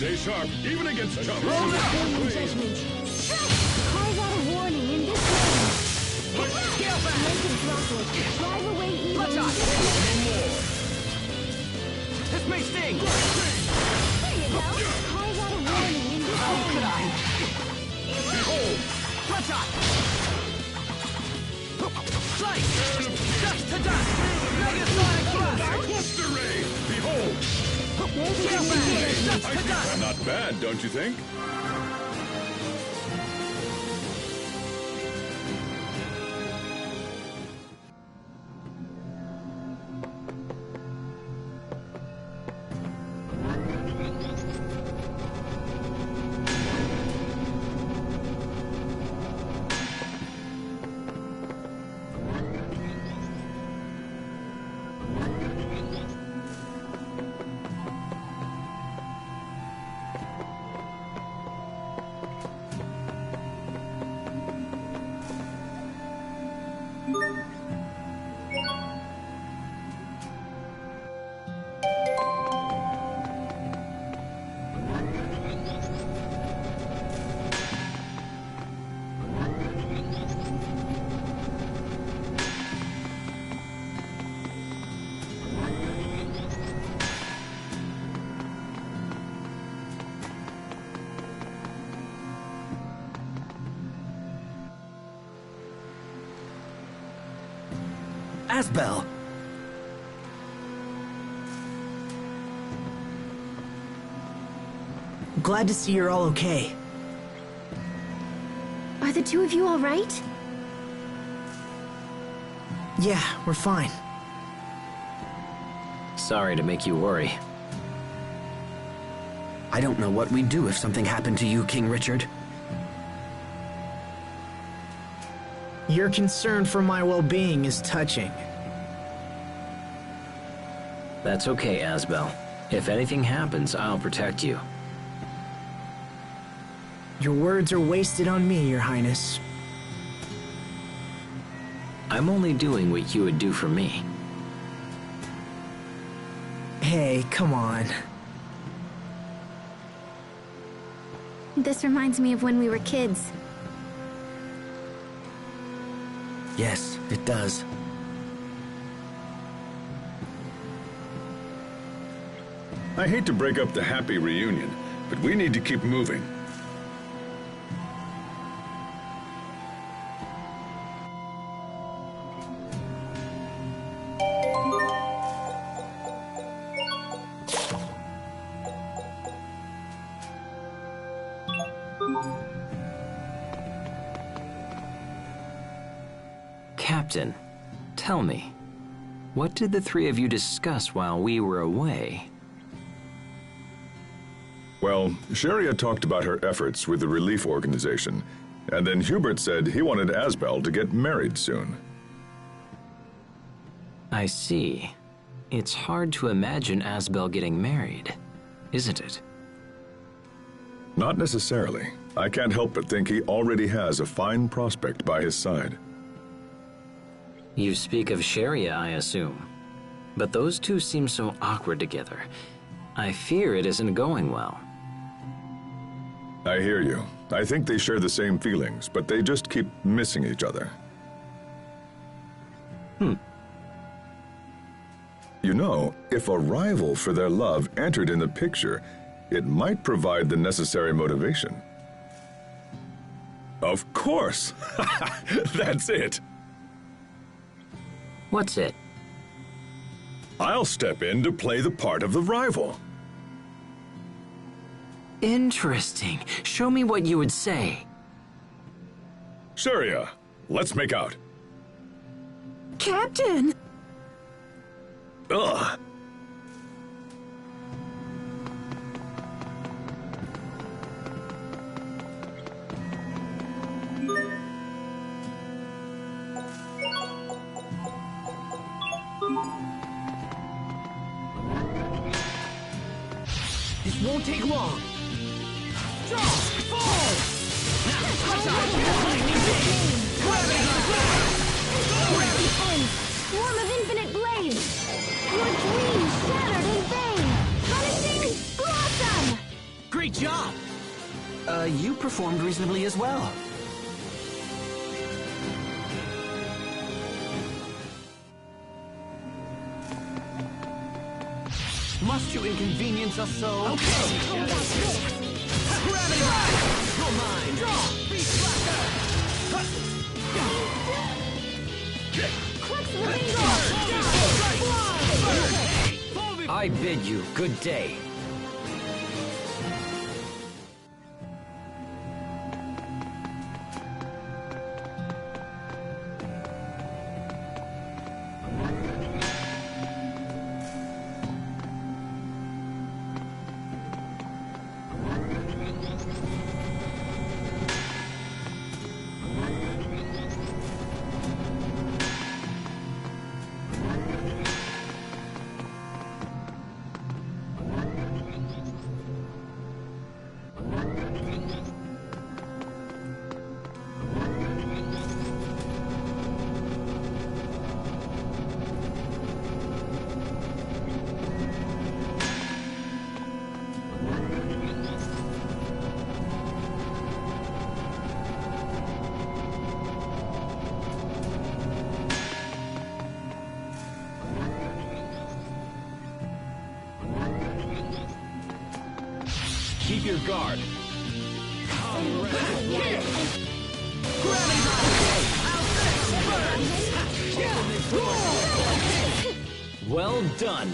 Stay sharp, even against chumps. Name in judgment. Carve out a warning in this range. Scale back! Make it droplet. Drive away evil Watch in out! this range. This may sting! There you go. Carve out a warning in this How could range. I? Behold! Watch out! Slice! Dust to dust! Megasonic blast! Cluster ray! Behold! Scale back! Dust to dust! Not bad, don't you think? Asbel! Glad to see you're all okay. Are the two of you all right? Yeah, we're fine. Sorry to make you worry. I don't know what we'd do if something happened to you, King Richard. Your concern for my well-being is touching. That's okay, Asbel. If anything happens, I'll protect you. Your words are wasted on me, Your Highness. I'm only doing what you would do for me. Hey, come on. This reminds me of when we were kids. Yes, it does. I hate to break up the happy reunion, but we need to keep moving. Captain, tell me, what did the three of you discuss while we were away? Well, Sharia talked about her efforts with the relief organization, and then Hubert said he wanted Asbel to get married soon. I see. It's hard to imagine Asbel getting married, isn't it? Not necessarily. I can't help but think he already has a fine prospect by his side. You speak of Sharia, I assume. But those two seem so awkward together. I fear it isn't going well. I hear you. I think they share the same feelings, but they just keep missing each other. You know, if a rival for their love entered in the picture, it might provide the necessary motivation. Of course! That's it! What's it? I'll step in to play the part of the rival. Interesting. Show me what you would say. Sharia, let's make out. Captain! Ugh! This won't take long. Draw! Fall! Now, watch out! Lightning beam! Gravity blast! End. Swarm of infinite blades. Your dreams shattered in vain. Punishing blossom. you performed reasonably as well. Must you inconvenience us so? Okay! Gravity Ride! You're mine! Draw! Beat Blaster! I bid you good day. Keep your guard. Well done.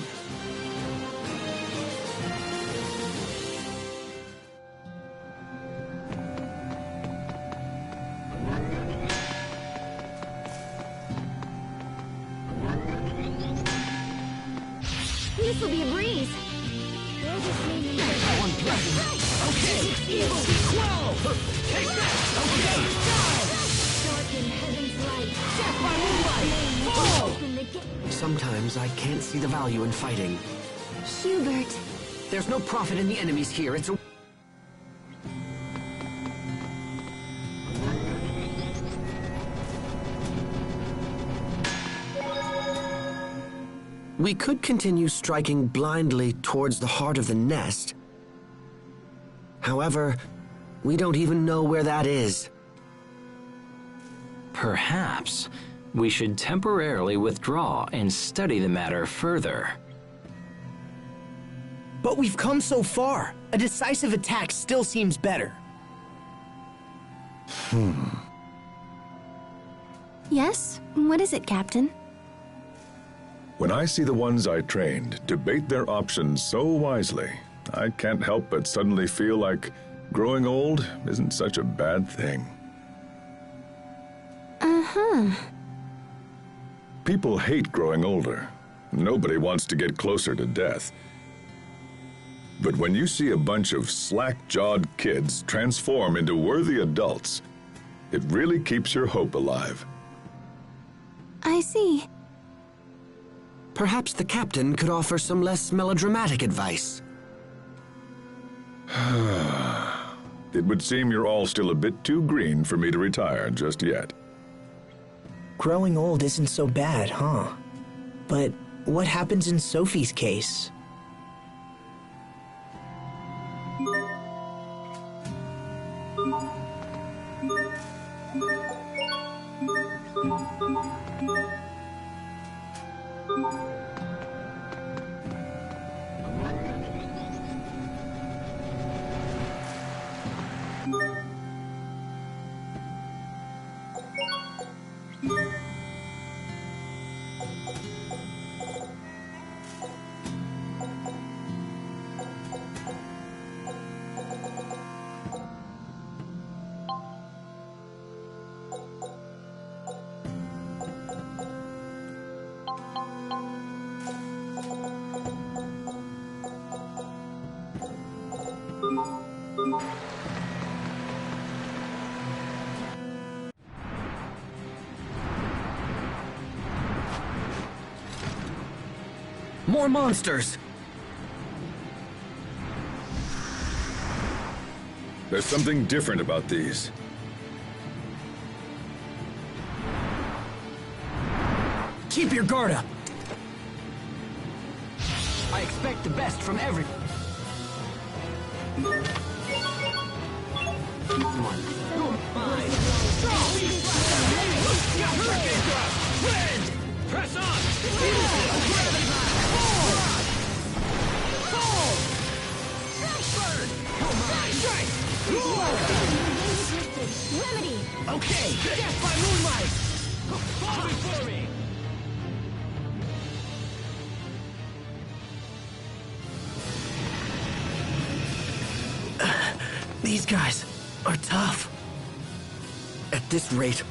This will be a breeze. One blessing. Okay. Evil. 12. Take that. Okay. Darken heaven's light. Death by moonlight. Open the gate. Sometimes I can't see the value in fighting. Hubert. There's no profit in the enemies here. It's a... We could continue striking blindly towards the heart of the nest. However, we don't even know where that is. Perhaps we should temporarily withdraw and study the matter further. But we've come so far. A decisive attack still seems better. Yes? What is it, Captain? When I see the ones I trained debate their options so wisely, I can't help but suddenly feel like growing old isn't such a bad thing. Uh-huh. People hate growing older. Nobody wants to get closer to death. But when you see a bunch of slack-jawed kids transform into worthy adults, it really keeps your hope alive. I see. Perhaps the captain could offer some less melodramatic advice. It would seem you're all still a bit too green for me to retire just yet. Growing old isn't so bad, huh? But what happens in Sophie's case? More monsters! There's something different about these. Keep your guard up! I expect the best from every... Come on. You're mine. Strong. Hurricane thrust. Wind. Press on. Gravity blast. Fall. Burn. You're mine. Strike. Remedy! Okay. Death by moonlight. Fall before me. These guys are tough. At this rate,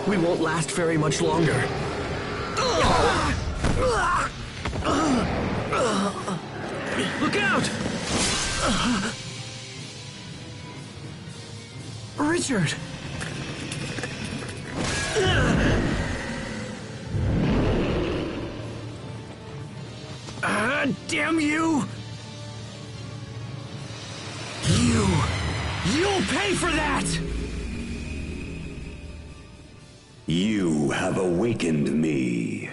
we won't last very much longer. Look out! Richard! Damn you! You'll pay for that! You have awakened me.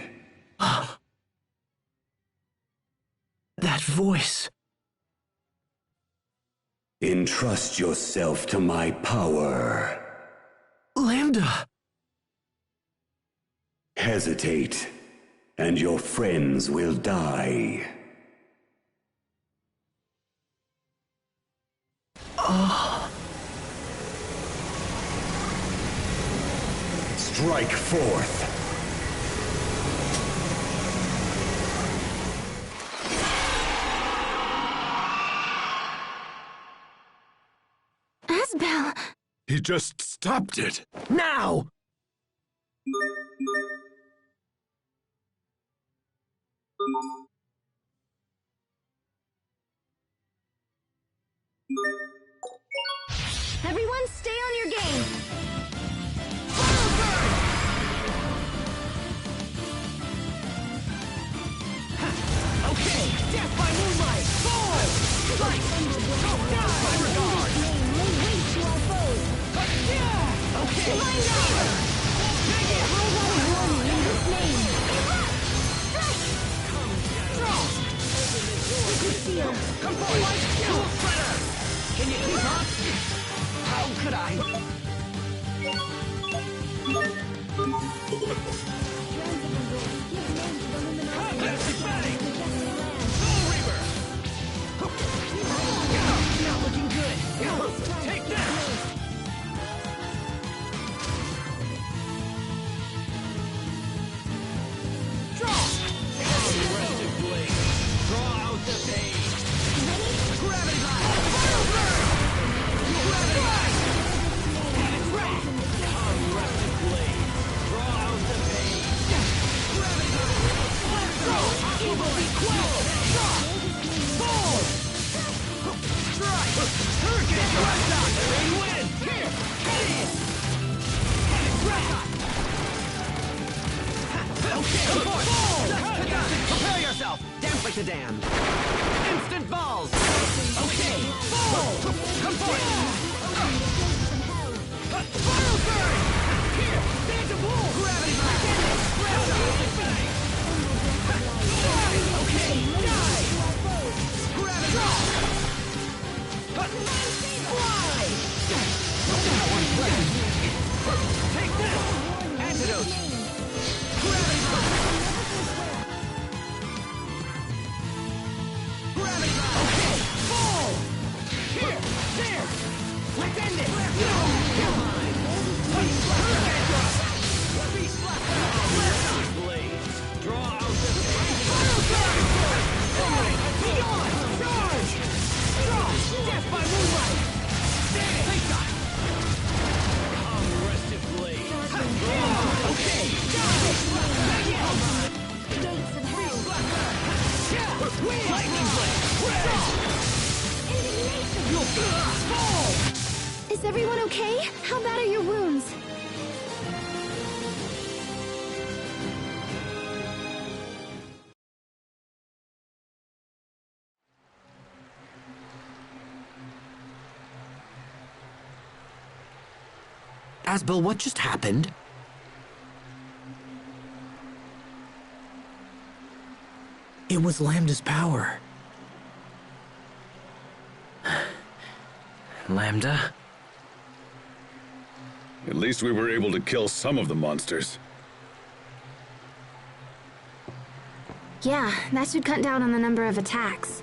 That voice. Entrust yourself to my power. Lambda! Hesitate, and your friends will die. Strike forth. Asbel! He just stopped it. Now! Everyone stay on your game! Okay, death by moonlight! Fall! Strike! Don't die! My regard! Lay waste to our foes! Okay! Divine Power! Take it! Calls out a warning in this name! Strong! Seal! Come forward! Tool spreader! Can you keep up? How could I? Fantastic batting! Soul Reaver! Not looking good! Take that! Draw! Aggressive blade! Draw out the pain! Gravity blast! Fire burn! Gravity blast! Have it wrapped! Aggressive blade! Draw out the pain! Gravity blast! Throw! Evil be quelled! Draw! Fall! Strike! Hurricane blast! They win! Here! Hit it! Have it wrapped! Okay, come on! Prepare yourself! Dance like the damned! Instant balls! Okay! Fall! Come forth! Fire burn! Here! Dance a bull! Gravity blast! Bang! Okay! Die! Gravity blast! Fly! That one's pleasant! Take this! Antidote! Gravity blast! Gravity blast! Okay! Fall! Here! There! Let's end it! No! You're mine! Hurricane thrust! Beast blaster! Blast blades! Draw out the fire gun! Fine! Be gone! Charge! Strong! Death by moonlight! Take that! Come, restive blade! Okay! Gates of hell! Lightning blade! Indignation! You'll fall! Is everyone okay? How bad are your wounds? Asbel, what just happened? It was Lambda's power. Lambda? At least we were able to kill some of the monsters. Yeah, that should cut down on the number of attacks.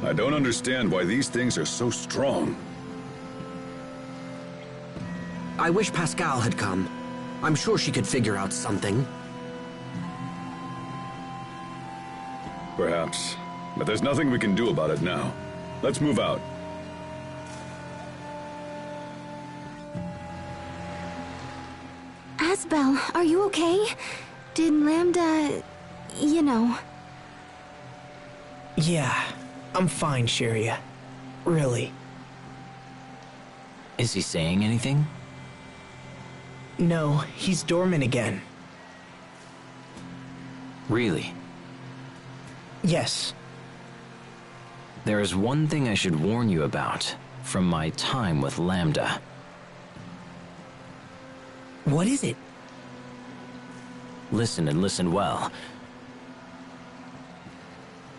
I don't understand why these things are so strong. I wish Pascal had come. I'm sure she could figure out something. Perhaps. But there's nothing we can do about it now. Let's move out. Asbel, are you okay? Did Lambda... you know... Yeah, I'm fine, Sharia. Really. Is he saying anything? No, he's dormant again. Really? Yes. There is one thing I should warn you about from my time with Lambda. What is it? Listen and listen well.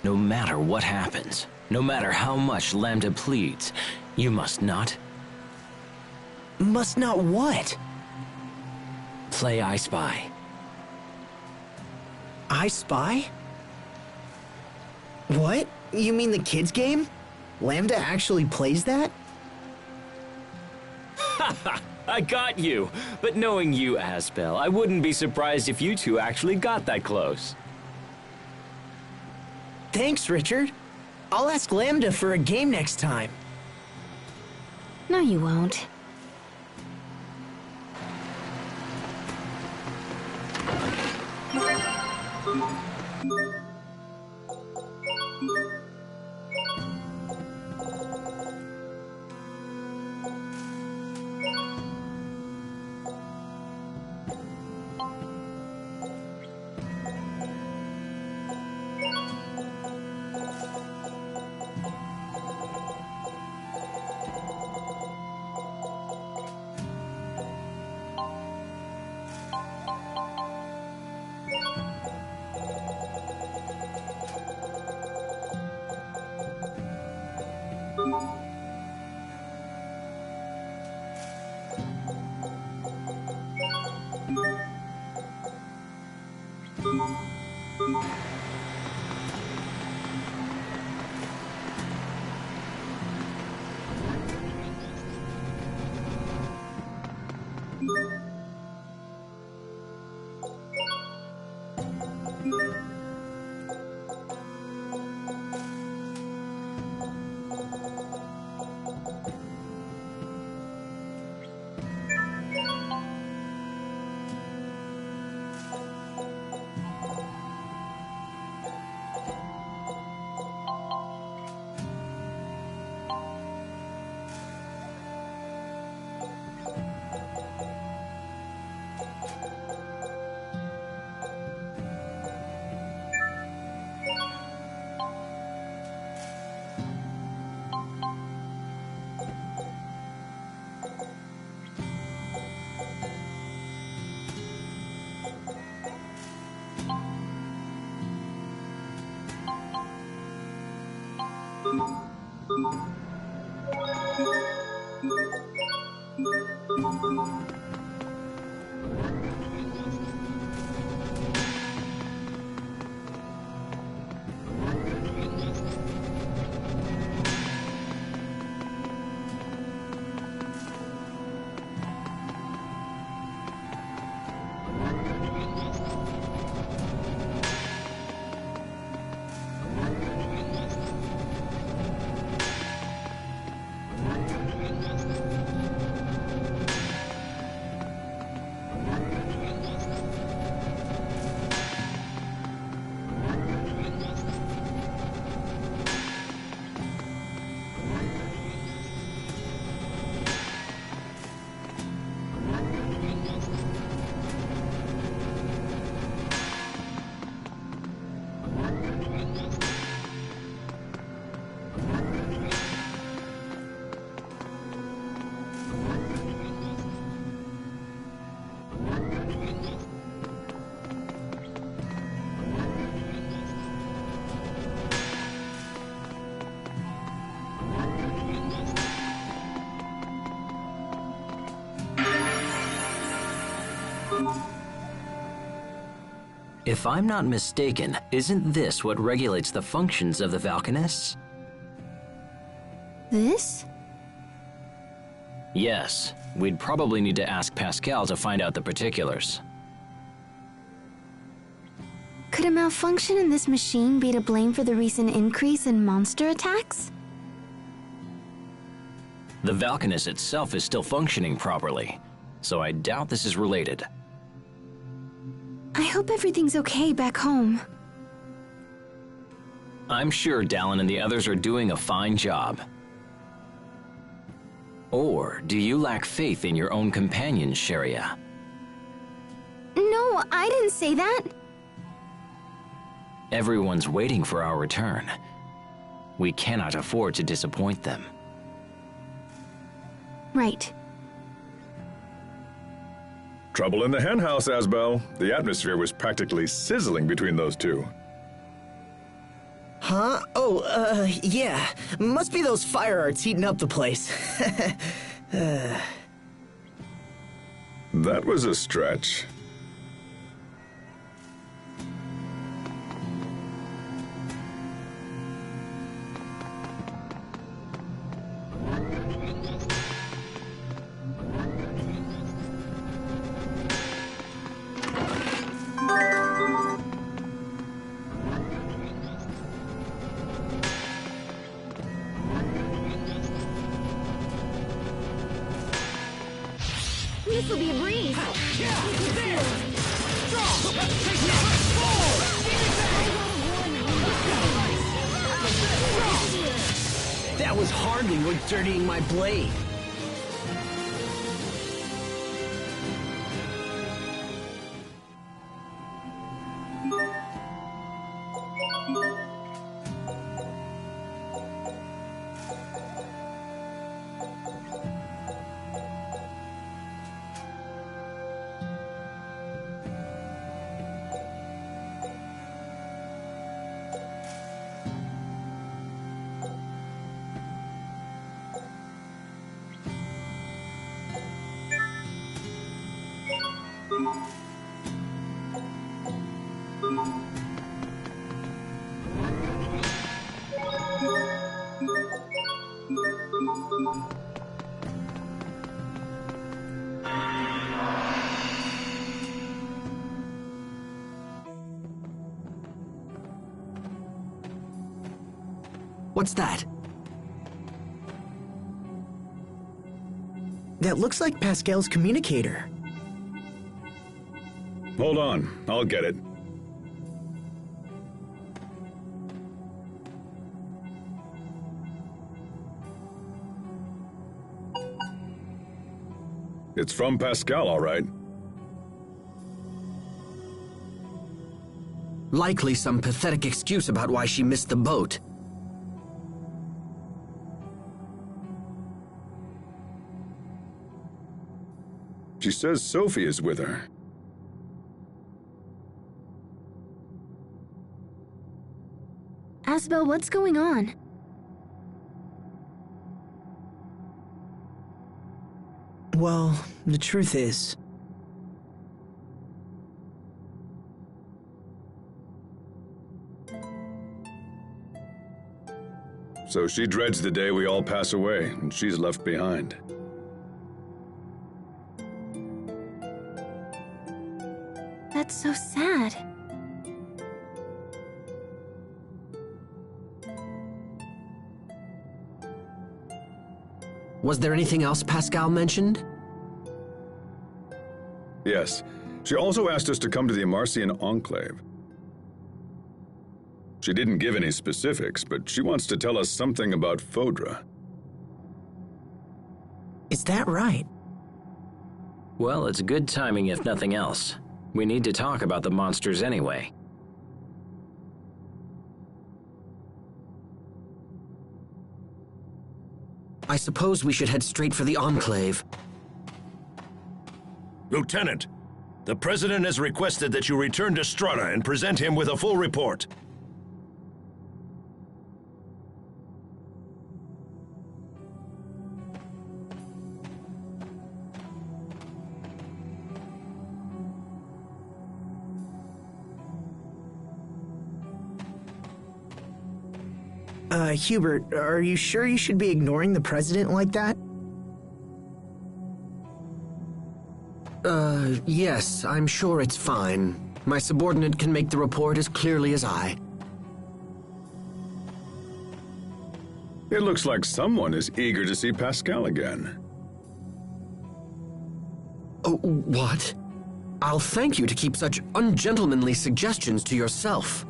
No matter what happens, no matter how much Lambda pleads, you must not... Must not what? Play I Spy. I Spy? What? You mean the kids' game? Lambda actually plays that? Haha! I got you! But knowing you, Asbel, I wouldn't be surprised if you two actually got that close. Thanks, Richard. I'll ask Lambda for a game next time. No, you won't. If I'm not mistaken, isn't this what regulates the functions of the Valkanists? This? Yes, we'd probably need to ask Pascal to find out the particulars. Could a malfunction in this machine be to blame for the recent increase in monster attacks? The Valkanist itself is still functioning properly, so I doubt this is related. I hope everything's okay back home. I'm sure Dallin and the others are doing a fine job. Or do you lack faith in your own companions, Sharia? No, I didn't say that. Everyone's waiting for our return. We cannot afford to disappoint them. Right. Trouble in the henhouse, Asbel. The atmosphere was practically sizzling between those two. Huh? Oh, yeah. Must be those fire arts heating up the place. That was a stretch. This'll be a breeze. That was hardly worth dirtying my blade. What's that? That looks like Pascal's communicator. Hold on, I'll get it. It's from Pascal, all right. Likely some pathetic excuse about why she missed the boat. She says Sophie is with her. Asbel, what's going on? Well, the truth is... So she dreads the day we all pass away, and she's left behind. That's so sad. Was there anything else Pascal mentioned? Yes. She also asked us to come to the Amarcian Enclave. She didn't give any specifics, but she wants to tell us something about Fodra. Is that right? Well, it's good timing if nothing else. We need to talk about the monsters anyway. I suppose we should head straight for the Enclave. Lieutenant, the President has requested that you return to Strata and present him with a full report. Hubert, are you sure you should be ignoring the president like that? Yes, I'm sure it's fine. My subordinate can make the report as clearly as I. It looks like someone is eager to see Pascal again. Oh, what? I'll thank you to keep such ungentlemanly suggestions to yourself.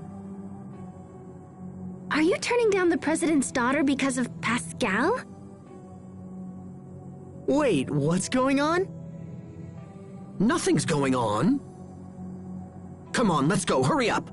Are you turning down the president's daughter because of Pascal? Wait, what's going on? Nothing's going on. Come on, let's go. Hurry up.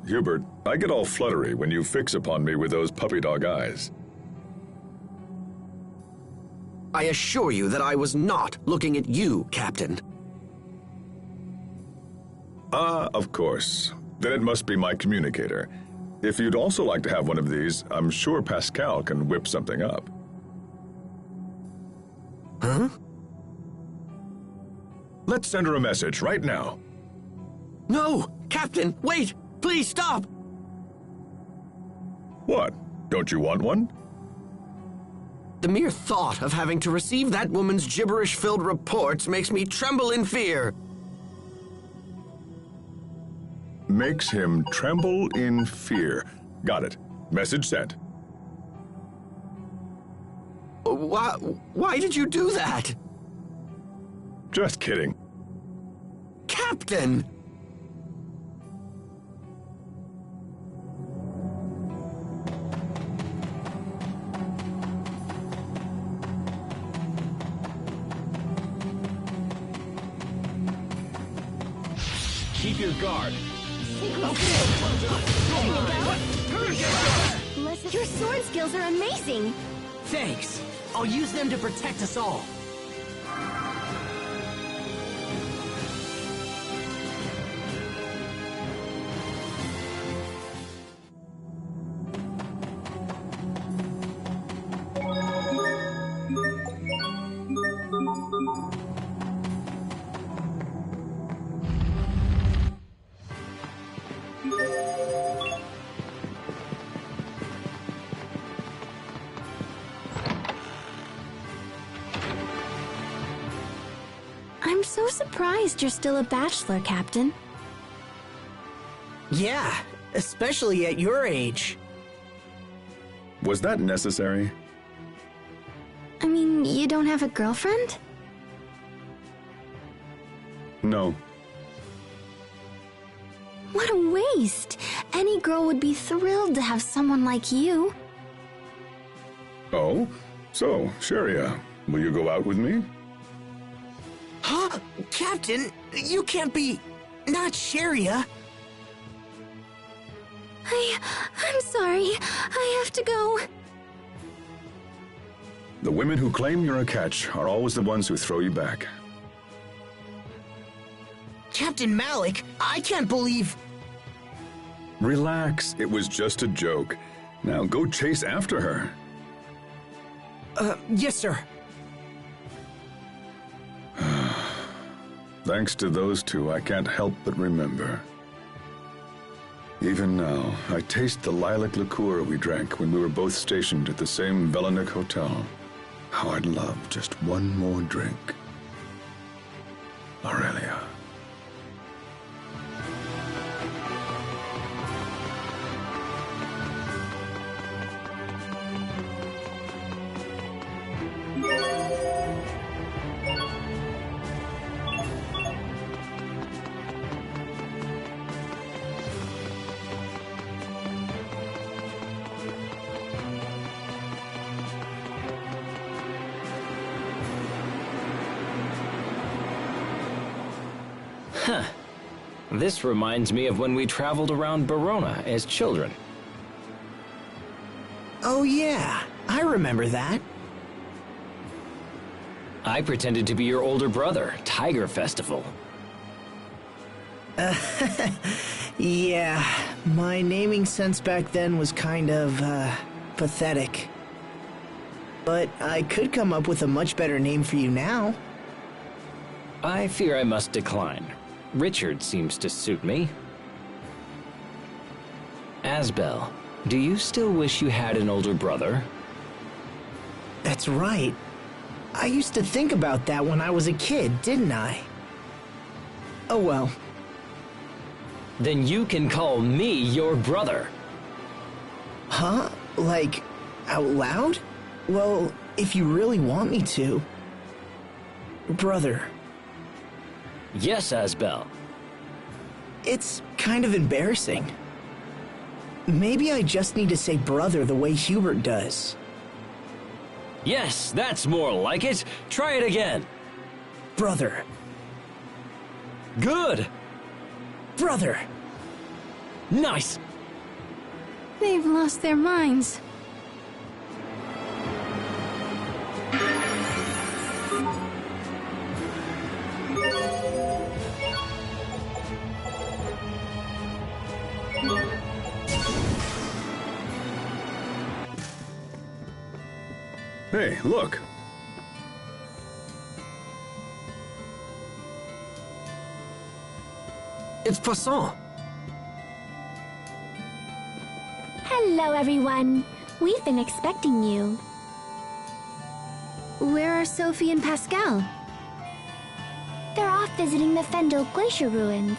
Hubert, I get all fluttery when you fix upon me with those puppy dog eyes. I assure you that I was not looking at you, Captain. Of course. Then it must be my communicator. If you'd also like to have one of these, I'm sure Pascal can whip something up. Huh? Let's send her a message right now. No! Captain, wait! Please stop! What? Don't you want one? The mere thought of having to receive that woman's gibberish-filled reports makes me tremble in fear. Makes him tremble in fear. Got it. Message sent. Why did you do that? Just kidding. Captain! Keep your guard. Your sword skills are amazing. Thanks. I'll use them to protect us all. I'm so surprised you're still a bachelor, Captain. Yeah, especially at your age. Was that necessary? I mean, you don't have a girlfriend? No. What a waste! Any girl would be thrilled to have someone like you. Oh? So, Sharia, will you go out with me? Huh? Captain, you can't be... not Sharia. I'm sorry. I have to go. The women who claim you're a catch are always the ones who throw you back. Captain Malik, I can't believe... Relax, it was just a joke. Now go chase after her. Yes, sir. Thanks to those two, I can't help but remember. Even now, I taste the lilac liqueur we drank when we were both stationed at the same Velenik hotel. How I'd love just one more drink. Aurelia. Huh. This reminds me of when we traveled around Barona as children. Oh yeah, I remember that. I pretended to be your older brother, Tiger Festival. Yeah, my naming sense back then was kind of, pathetic. But I could come up with a much better name for you now. I fear I must decline. Richard seems to suit me. Asbel, do you still wish you had an older brother? That's right. I used to think about that when I was a kid, didn't I? Oh well. Then you can call me your brother. Huh? Like, out loud? Well, if you really want me to. Brother. Yes, Asbel. It's kind of embarrassing. Maybe I just need to say brother the way Hubert does. Yes, that's more like it. Try it again. Brother. Good. Brother. Nice. They've lost their minds. Hey, look. It's Poisson. Hello, everyone. We've been expecting you. Where are Sophie and Pascal? They're off visiting the Fendel Glacier ruins.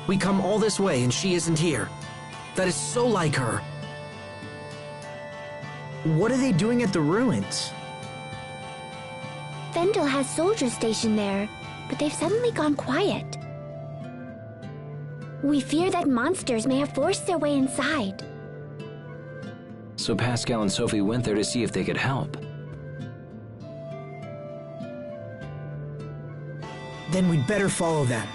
We come all this way and she isn't here. That is so like her. What are they doing at the ruins? Fendel has soldiers stationed there, but they've suddenly gone quiet. We fear that monsters may have forced their way inside. So Pascal and Sophie went there to see if they could help. Then we'd better follow them.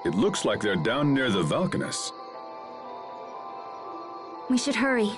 It looks like they're down near the Valkanus. We should hurry.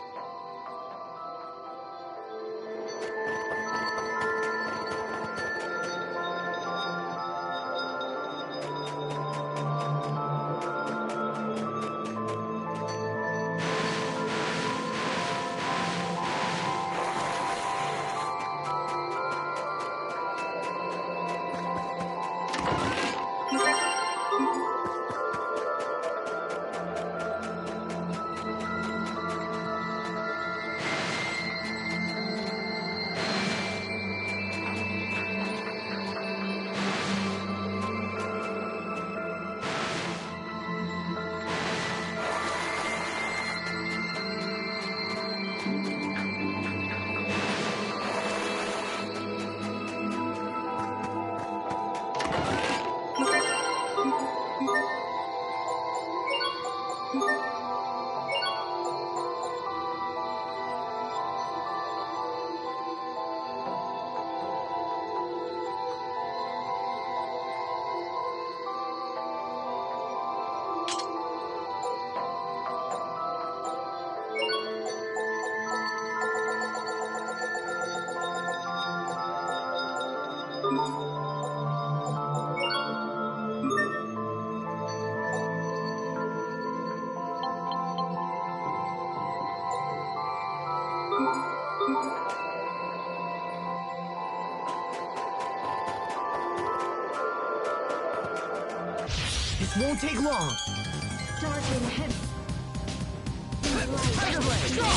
This won't take long. Darken heavy. Tiger Blade! Draw!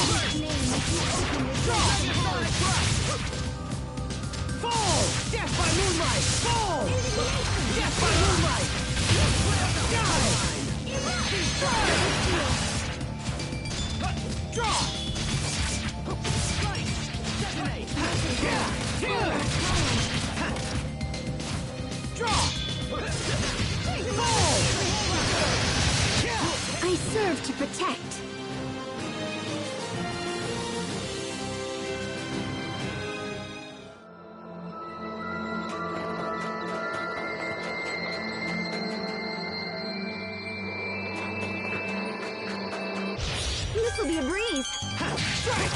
Fall! Death by moonlight! Fall! Death by moonlight! Die! Draw! Draw! Fall! I serve to protect. This'll be a breeze. Strike!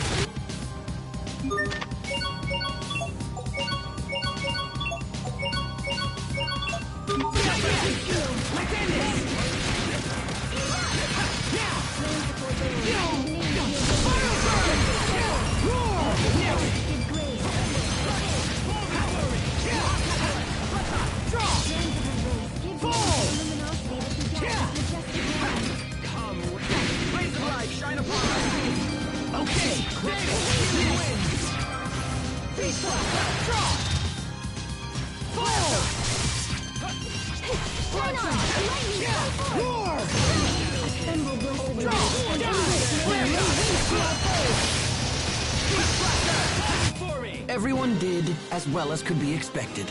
Everyone did as well as could be expected.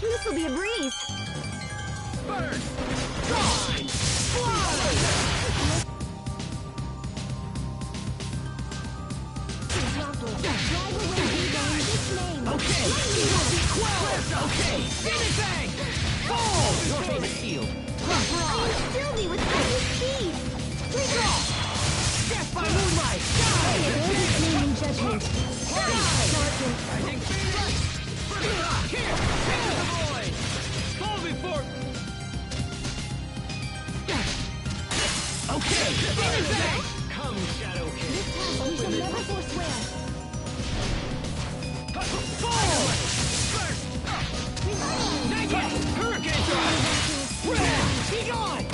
This'll be a breeze. Burn! Shine! Fly! Okay! Evil be quelled! Okay! Phoenix Bang! Fall! Your favorite shield! Fill me with icy speed. Draw! Death by moonlight! Die! Name and judgment. Die! Rising Phoenix! Here! Take the void! Call before... Okay! Phoenix Bang! Come, Shadow King! We shall never forswear. Fall! First! Not yet! Hurricane Thrust! Be gone!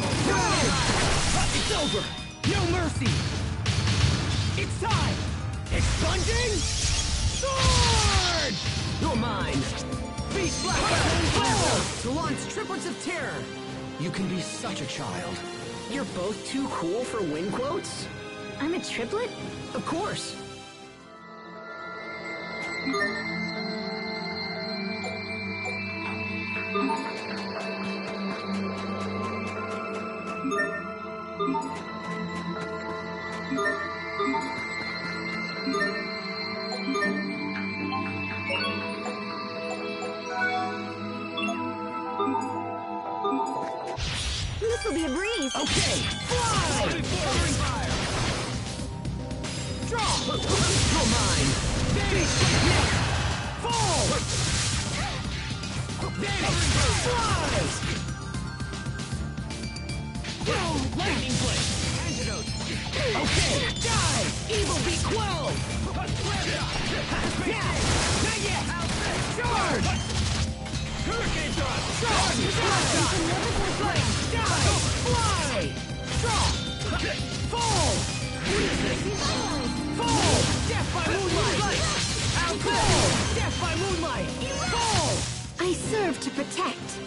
It's over! No mercy! It's time! Expunging! Sword! You're mine! Beast Black! To launch triplets of terror! You can be such a child. You're both too cool for win quotes? I'm a triplet? Of course. This'll be a breeze. Okay! Fly! Covering fire! Draw! You're mine! Fall! Fly! Lightning blade! Antidote! Okay! Die! Evil be quelled! Yeah! Not yet! Charge! Hurricane thrust! Charge! Die! Die! Fly! Fall! Fall! Death by moonlight! Fall! Death by moonlight! Fall! I serve to protect.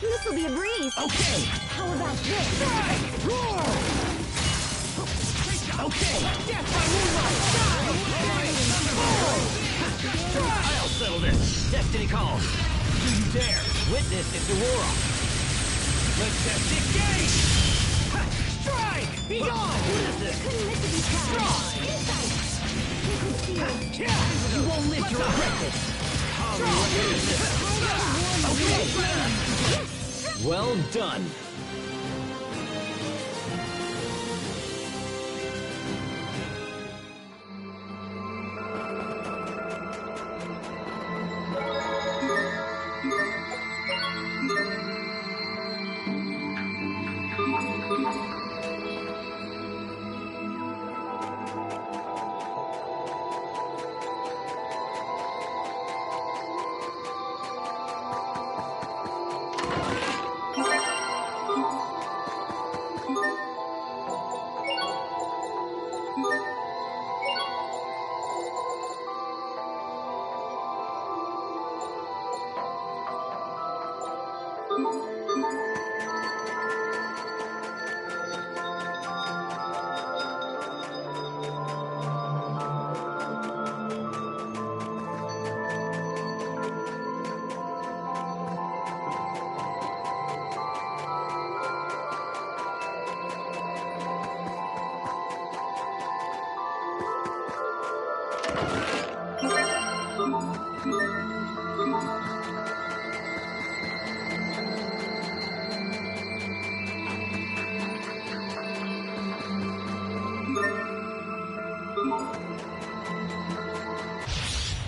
This'll be a breeze. Okay! How about this? Strike! Roar! Okay! Death by moonlight! Die! I'll settle this! Destiny calls! Do you dare? Witness its aurora! Majestic gate! Strike! Be gone! What is this? Couldn't miss it, these guys. Strike! You won't live to regret this! What is this? Okay! Well done!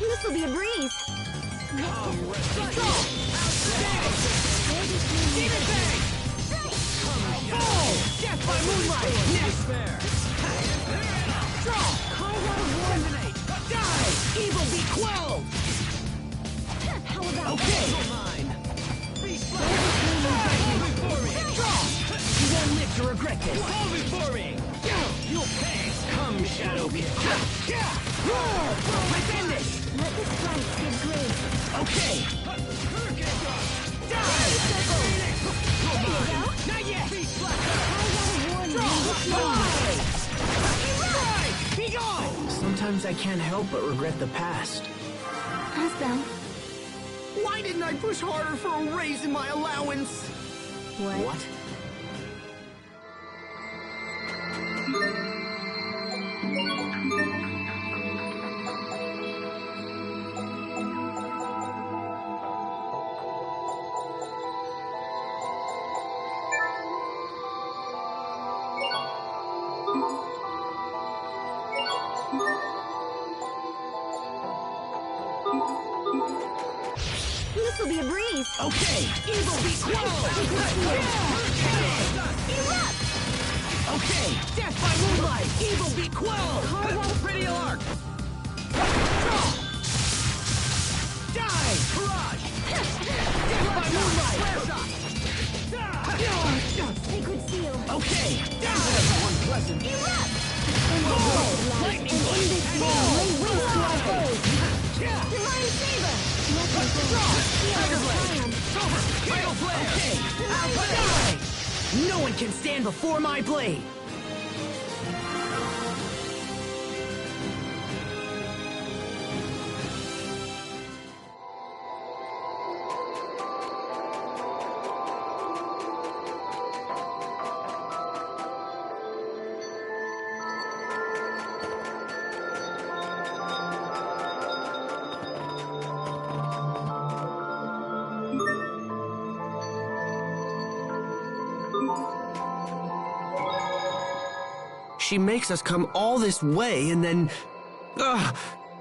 This'll be a breeze. Death by moonlight! Next fair! Draw! Carve out a warning. Die! Evil be quelled! How about Okay! Mine! Draw! You won't live to regret this! Fall before me! You'll pay! Come, Shadow Kid! Roar! Finish! Let this fight give grace. Okay! Die! Not yet! Be gone! Sometimes I can't help but regret the past. Asbel, Why didn't I push harder for a raise in my allowance? What? This'll be a breeze. Okay! Evil be quelled! Erupt! Okay! Death by moonlight! Evil be quelled! Carve out a pretty arc! Draw! Die! Barrage! Death by moonlight! sacred seal. Okay! Die! Unpleasant! Erupt! Lightning And in this Fall! lay waste to our foes. Yeah! Divine saber. Draw! Seal Tiger of blade! triumph. Vital flare! Okay! Die! No one can stand before my blade! She makes us come all this way and then... Ugh!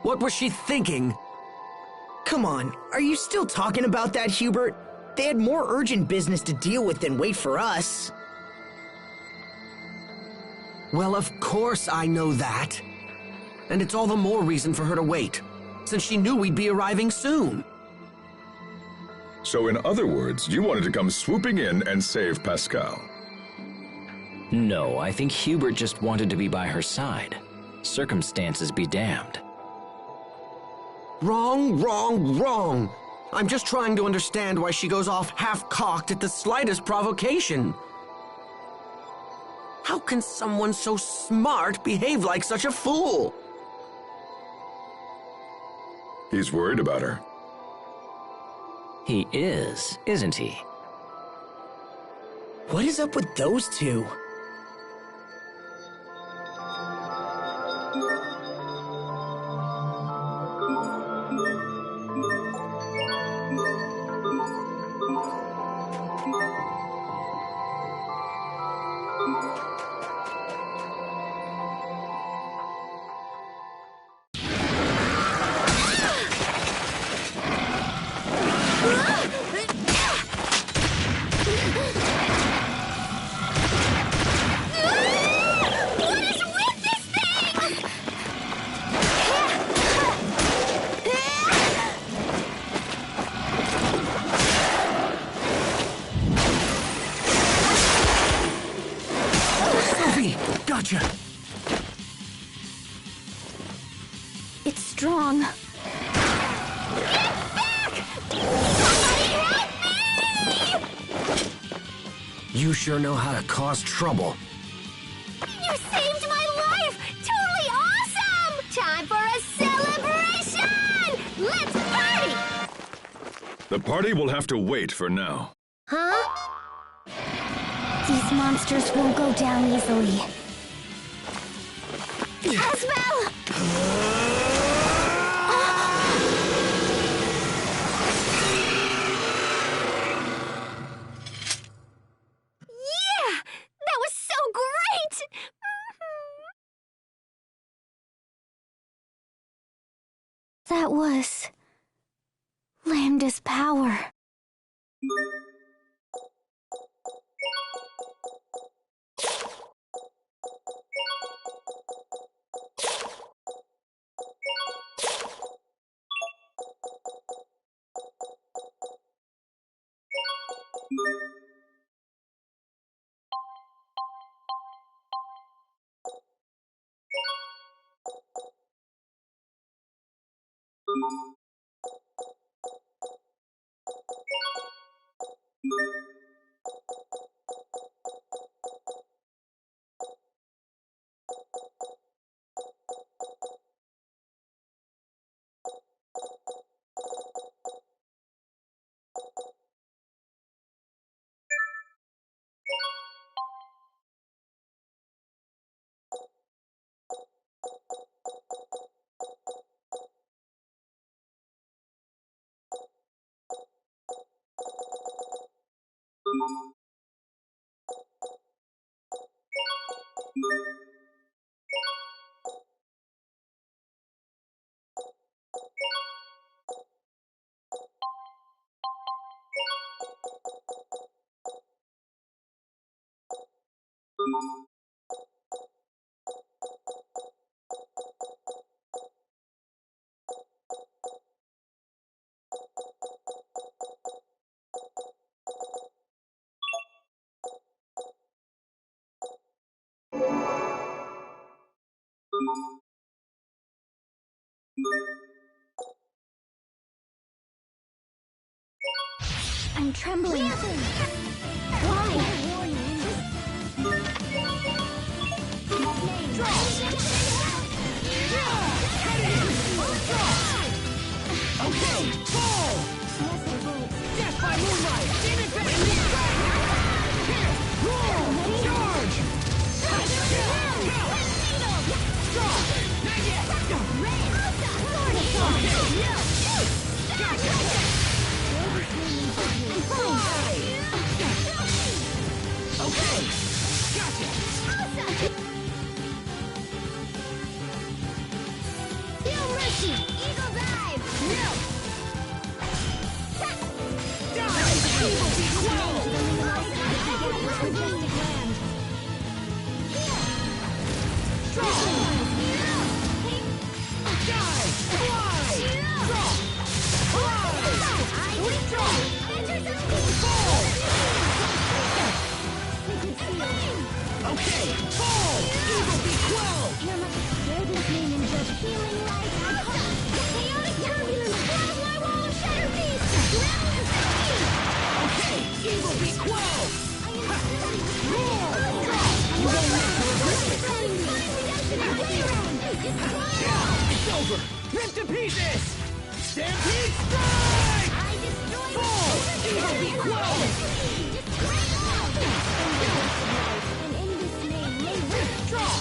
What was she thinking? Come on, are you still talking about that, Hubert? They had more urgent business to deal with than wait for us. Well, of course I know that. And it's all the more reason for her to wait, since she knew we'd be arriving soon. So in other words, you wanted to come swooping in and save Pascal. No, I think Hubert just wanted to be by her side. Circumstances be damned. Wrong, wrong, wrong! I'm just trying to understand why she goes off half-cocked at the slightest provocation. How can someone so smart behave like such a fool? He's worried about her. He is, isn't he? What is up with those two? Gotcha! It's strong. You sure know how to cause trouble. You saved my life! Totally awesome! Time for a celebration! Let's party! The party will have to wait for now. Huh? These monsters won't go down easily. Asbel! Yeah! That was so great! That was Lambda's power. I'm trembling. Why? Okay, fall! Death by moonlight! Here, roll! Charge! Strong! Not yet! Gotcha! Fly! Okay! Gotcha! Feel mercy! Eagle dive! No! Die! Evil be quelled! Strong! Die! Fly! Drop! Fall! Okay! Fall! Evil be quelled! Bear this name and judge healing light. Chaotic turbulence! Close my wall of shatter beast! Okay! Evil be quelled! Roar! You won't live to regret it! It's over! Ripped to pieces! Stampede strike! Fall! Evil be quelled! And in this name, may withdraw!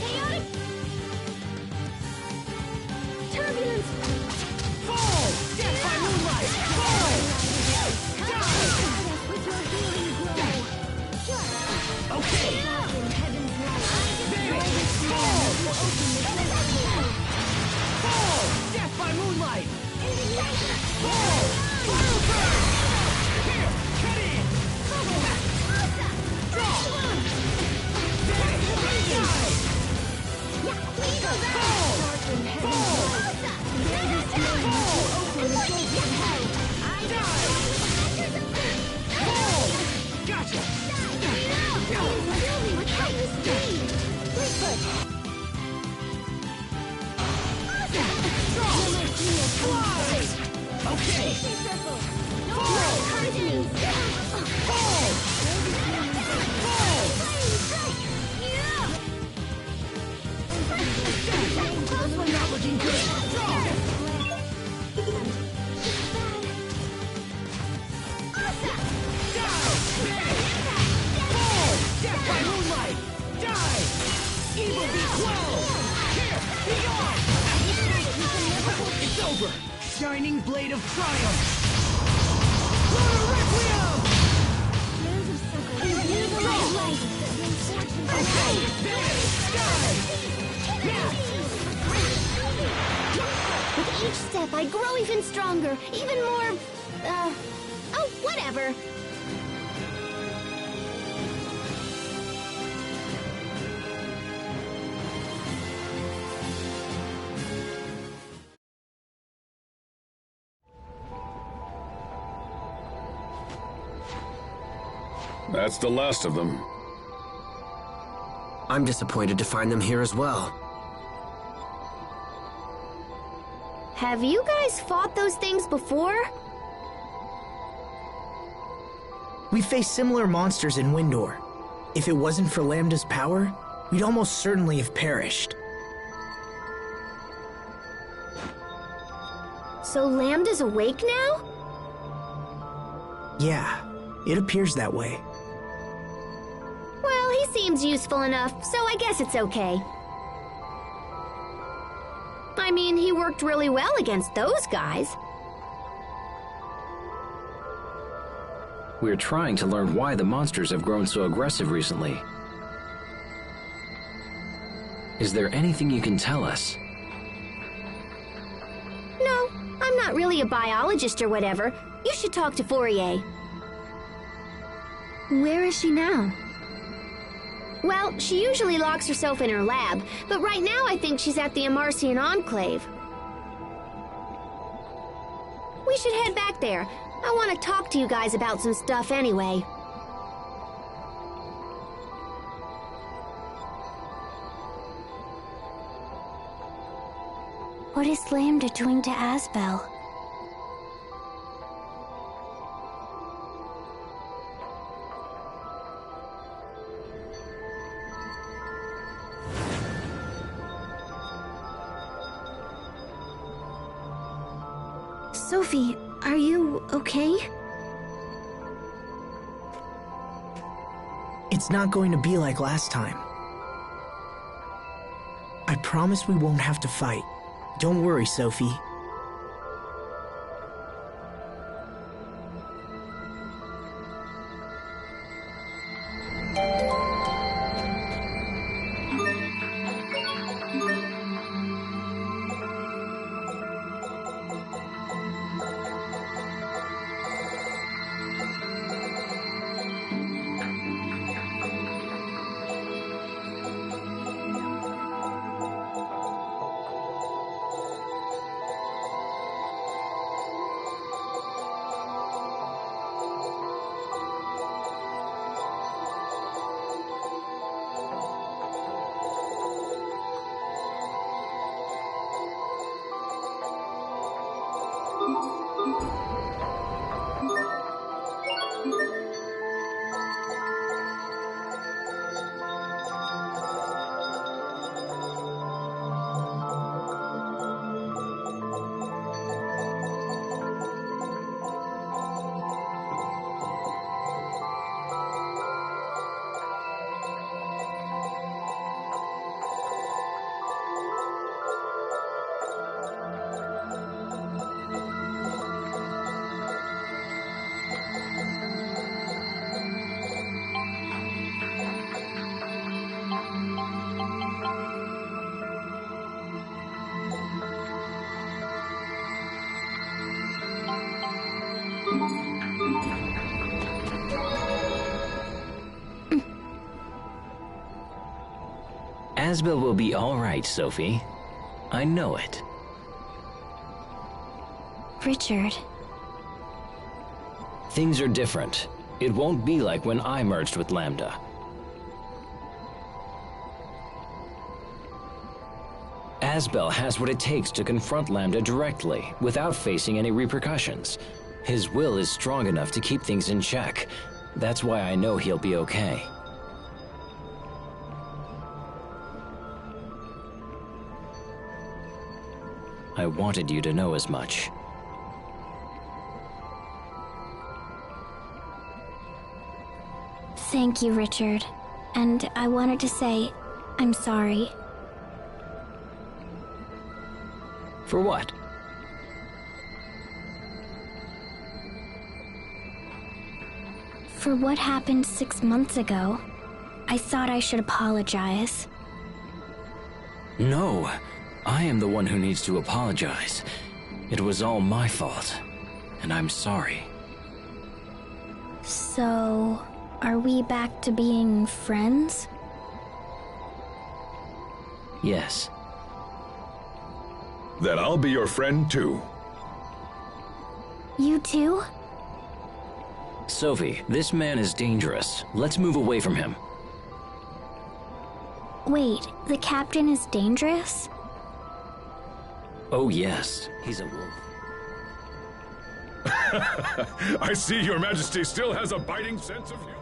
Chaotic turbulence! Fall! Death by moonlight! Fall! Die! With your healing glow! Okay! In heaven's light! Baby! Fall! Fall! Death by moonlight! Fall! Fire burn! Here! Cut in! Draw! Die! Fall! Fall! Fall! Gotcha! Fly! Okay! Fall! Fall! Fall! Close one, not looking good! Draw! Die! Fall! Death by moonlight! Die! Evil be quelled! Here! Be gone! It's over! Shining blade of triumph! Lunar Requiem! Okay! There! Die! Now! With each step, I grow even stronger, even more, oh, whatever. That's the last of them. I'm disappointed to find them here as well. Have you guys fought those things before? We faced similar monsters in Windor. If it wasn't for Lambda's power, we'd almost certainly have perished. So Lambda's awake now? Yeah, it appears that way. Well, he seems useful enough, so I guess it's okay. I mean, he worked really well against those guys. We're trying to learn why the monsters have grown so aggressive recently. Is there anything you can tell us? No, I'm not really a biologist or whatever. You should talk to Fourier. Where is she now? Well, she usually locks herself in her lab, but right now I think she's at the Amarcian Enclave. We should head back there. I want to talk to you guys about some stuff anyway. What is Lambda doing to Asbel? Sophie, are you okay? It's not going to be like last time. I promise we won't have to fight. Don't worry, Sophie. Asbel will be all right, Sophie. I know it. Richard. Things are different. It won't be like when I merged with Lambda. Asbel has what it takes to confront Lambda directly, without facing any repercussions. His will is strong enough to keep things in check. That's why I know he'll be okay. I wanted you to know as much. Thank you, Richard. And I wanted to say, I'm sorry. For what? For what happened 6 months ago. I thought I should apologize. No, I am the one who needs to apologize. It was all my fault, and I'm sorry. So, are we back to being friends? Yes. Then I'll be your friend too. You too? Sophie, this man is dangerous. Let's move away from him. Wait, the captain is dangerous? Oh yes, he's a wolf. I see Your Majesty still has a biting sense of humor.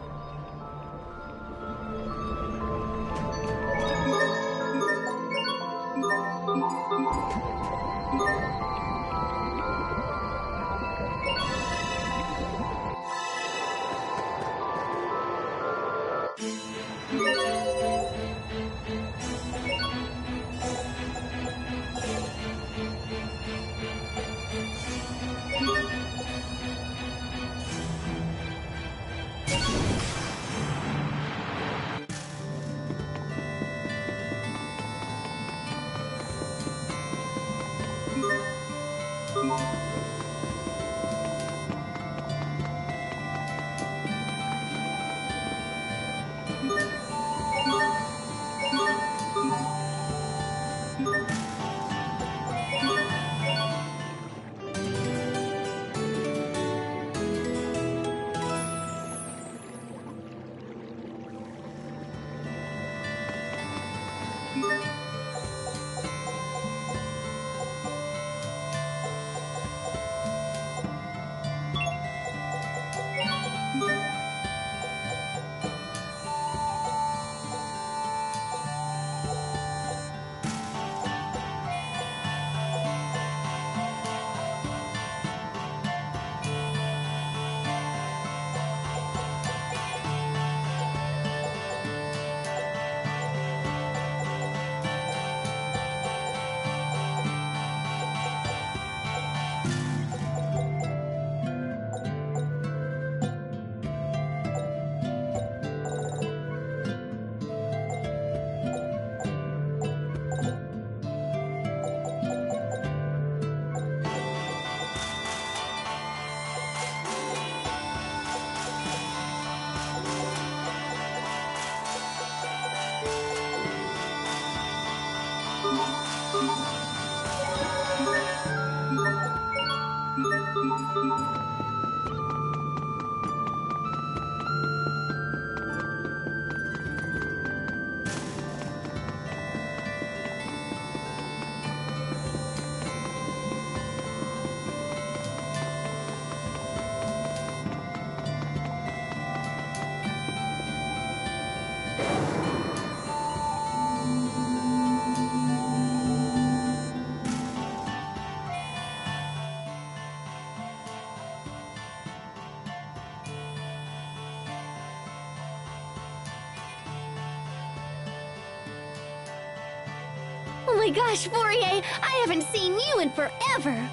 my gosh, Fourier! I haven't seen you in forever!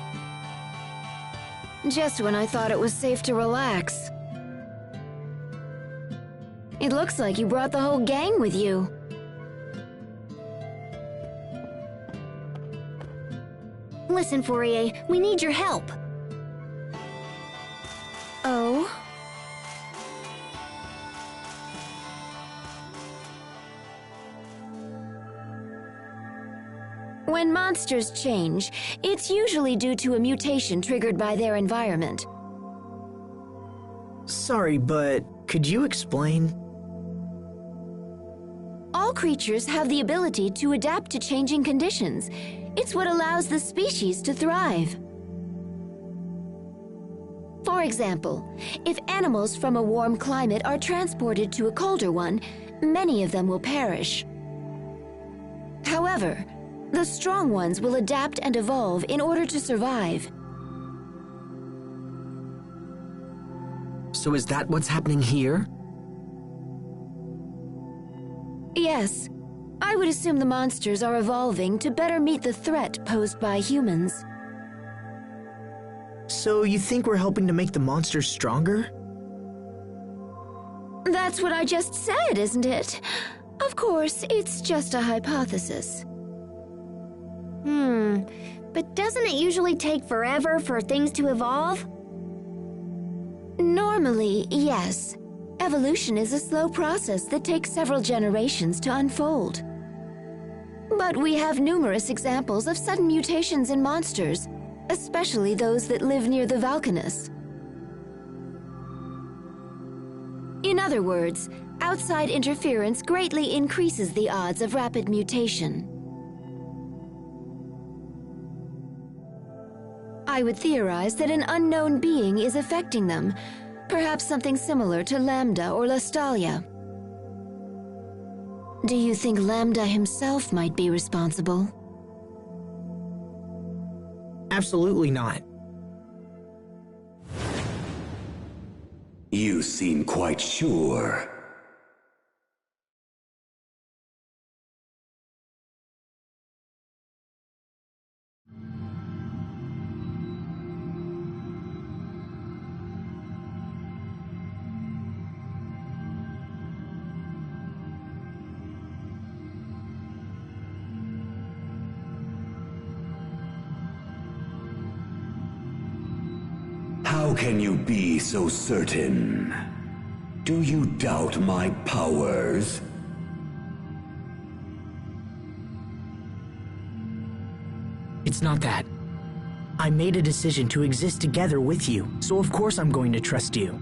Just when I thought it was safe to relax. It looks like you brought the whole gang with you. Listen, Fourier, we need your help. Oh? When monsters change, it's usually due to a mutation triggered by their environment. Sorry, but could you explain? All creatures have the ability to adapt to changing conditions. It's what allows the species to thrive. For example, if animals from a warm climate are transported to a colder one, many of them will perish. However, the strong ones will adapt and evolve in order to survive. So is that what's happening here? Yes. I would assume the monsters are evolving to better meet the threat posed by humans. So you think we're helping to make the monsters stronger? That's what I just said, isn't it? Of course, it's just a hypothesis. But doesn't it usually take forever for things to evolve? Normally, yes. Evolution is a slow process that takes several generations to unfold. But we have numerous examples of sudden mutations in monsters, especially those that live near the Valkanus. In other words, outside interference greatly increases the odds of rapid mutation. I would theorize that an unknown being is affecting them, perhaps something similar to Lambda or Lestalia. Do you think Lambda himself might be responsible? Absolutely not. You seem quite sure. How can you be so certain? Do you doubt my powers? It's not that. I made a decision to exist together with you, so of course I'm going to trust you.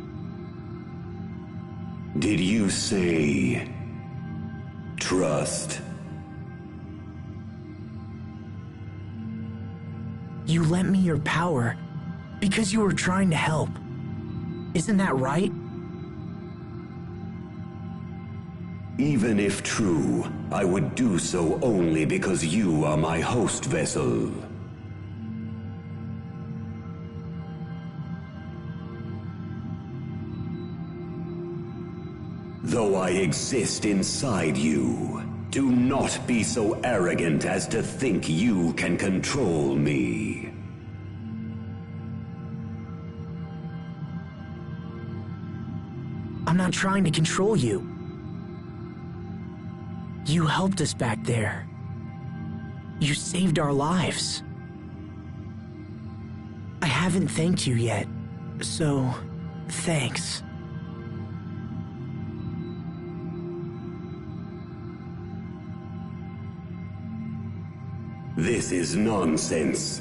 Did you say trust? You lent me your power because you were trying to help. Isn't that right? Even if true, I would do so only because you are my host vessel. Though I exist inside you, do not be so arrogant as to think you can control me. I'm not trying to control you. You helped us back there. You saved our lives. I haven't thanked you yet, so thanks. This is nonsense.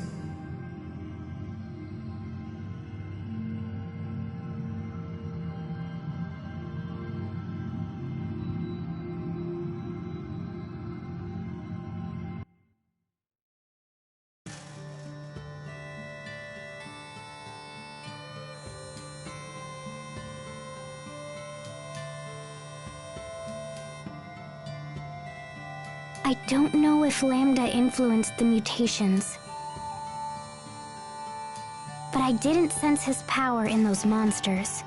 I don't know if Lambda influenced the mutations, but I didn't sense his power in those monsters.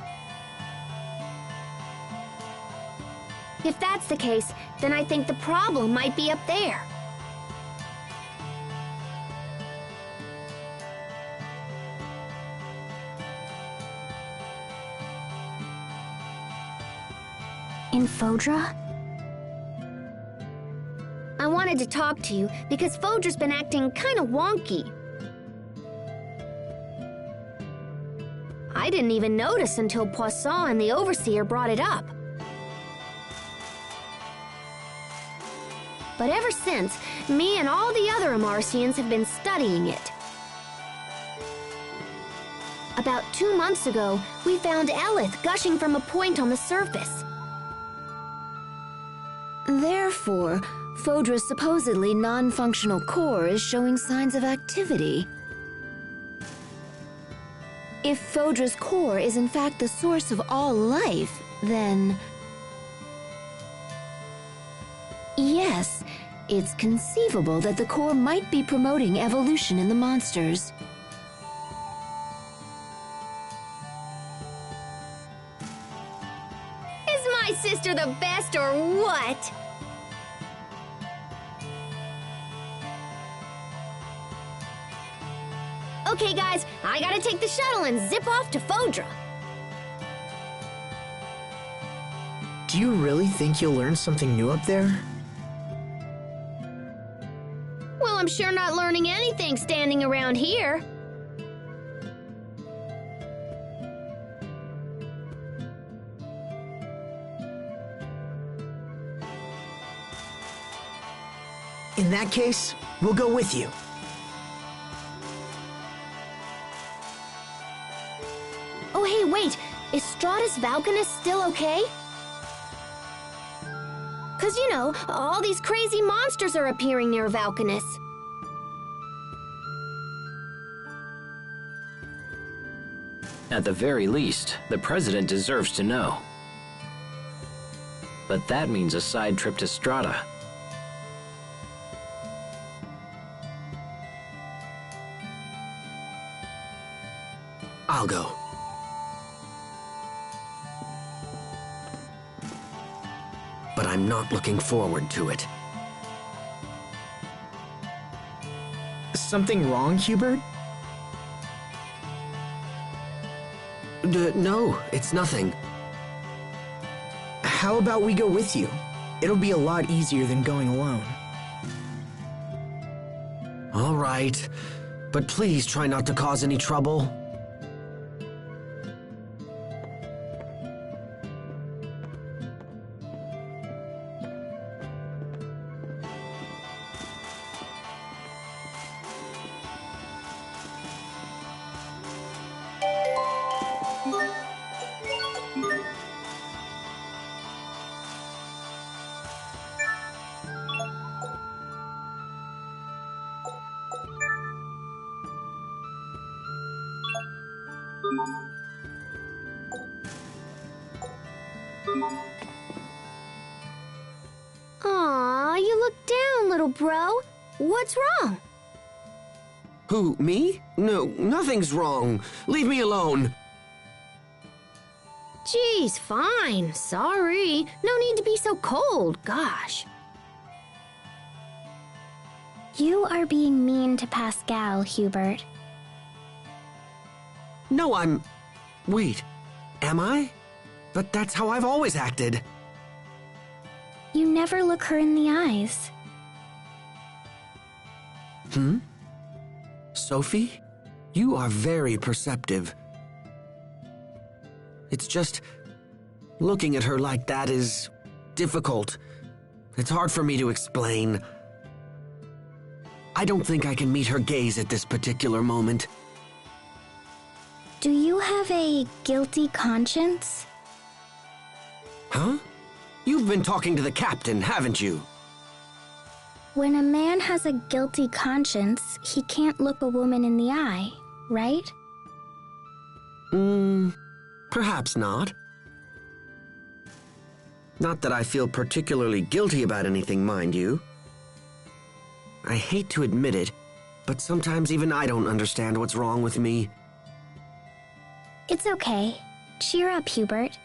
If that's the case, then I think the problem might be up there. In Fodra? I wanted to talk to you because Fodra's been acting kind of wonky. I didn't even notice until Poisson and the Overseer brought it up. But ever since, me and all the other Amarcians have been studying it. About 2 months ago, we found Elith gushing from a point on the surface. Therefore, Fodra's supposedly non-functional core is showing signs of activity. If Fodra's core is in fact the source of all life, then... yes, it's conceivable that the core might be promoting evolution in the monsters. Is my sister the best or what? Okay, guys, I gotta take the shuttle and zip off to Fodra. Do you really think you'll learn something new up there? Well, I'm sure not learning anything standing around here. In that case, we'll go with you. Oh, hey, wait. Is Stratus Valkanus still okay? 'Cause, you know, all these crazy monsters are appearing near Valkanus. At the very least, the President deserves to know. But that means a side trip to Strata. I'll go. But I'm not looking forward to it. Something wrong, Hubert? No, it's nothing. How about we go with you? It'll be a lot easier than going alone. All right, but please try not to cause any trouble. Aw, you look down, little bro. What's wrong? Who, me? No, nothing's wrong. Leave me alone. Geez, fine. Sorry. No need to be so cold. Gosh. You are being mean to Pascal, Hubert. No, I'm... Wait, am I? But that's how I've always acted. You never look her in the eyes. Sophie? You are very perceptive. It's just... looking at her like that is... difficult. It's hard for me to explain. I don't think I can meet her gaze at this particular moment. Do you have a guilty conscience? Huh? You've been talking to the captain, haven't you? When a man has a guilty conscience, he can't look a woman in the eye, right? Perhaps not. Not that I feel particularly guilty about anything, mind you. I hate to admit it, but sometimes even I don't understand what's wrong with me. It's okay. Cheer up, Hubert.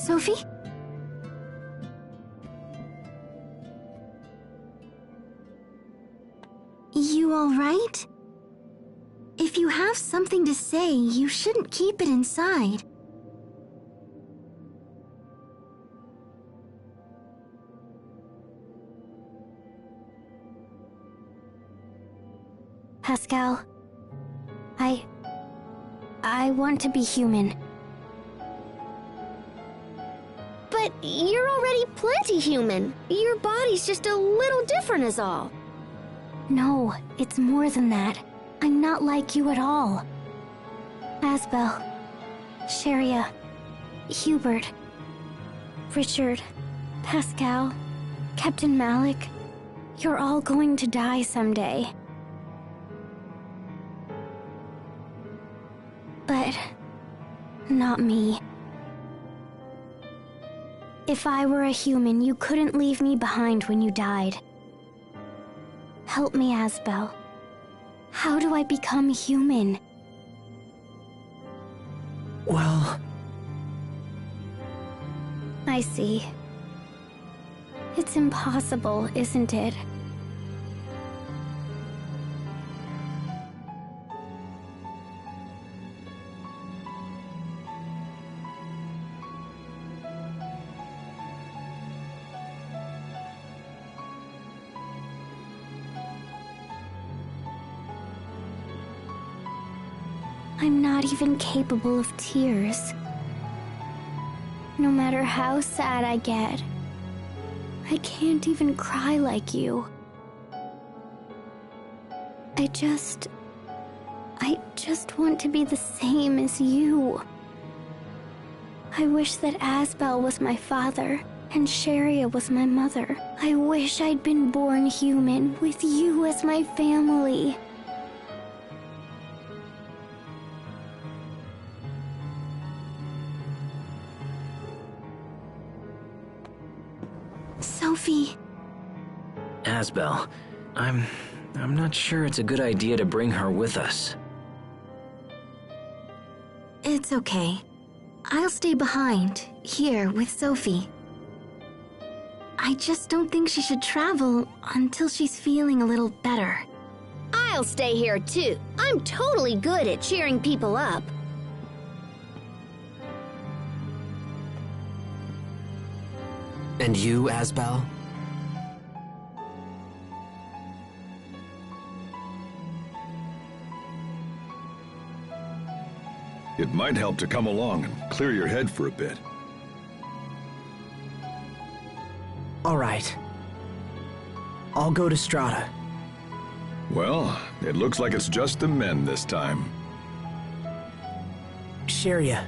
Sophie? You all right? If you have something to say, you shouldn't keep it inside. Pascal, I want to be human. But you're already plenty human. Your body's just a little different is all. No, it's more than that. I'm not like you at all. Asbel, Sharia, Hubert, Richard, Pascal, Captain Malik, you're all going to die someday. But not me. If I were a human, you couldn't leave me behind when you died. Help me, Asbel. How do I become human? Well... I see. It's impossible, isn't it? I'm not even capable of tears. No matter how sad I get, I can't even cry like you. I just want to be the same as you. I wish that Asbel was my father and Sharia was my mother. I wish I'd been born human with you as my family. Sophie. Asbel, I'm not sure it's a good idea to bring her with us. It's okay. I'll stay behind, here with Sophie. I just don't think she should travel until she's feeling a little better. I'll stay here too. I'm totally good at cheering people up. And you, Asbel? It might help to come along and clear your head for a bit. All right. I'll go to Strata. Well, it looks like it's just the men this time. Sharia,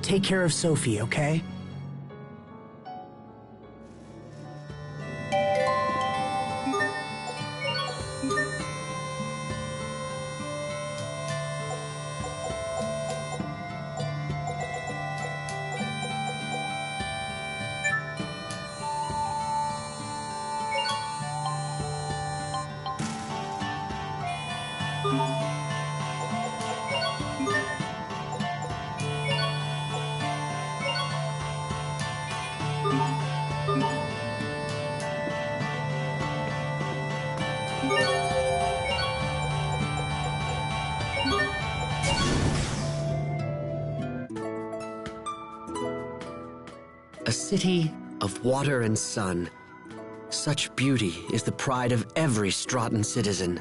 take care of Sophie, okay? A city of water and sun. Such beauty is the pride of every Stratan citizen.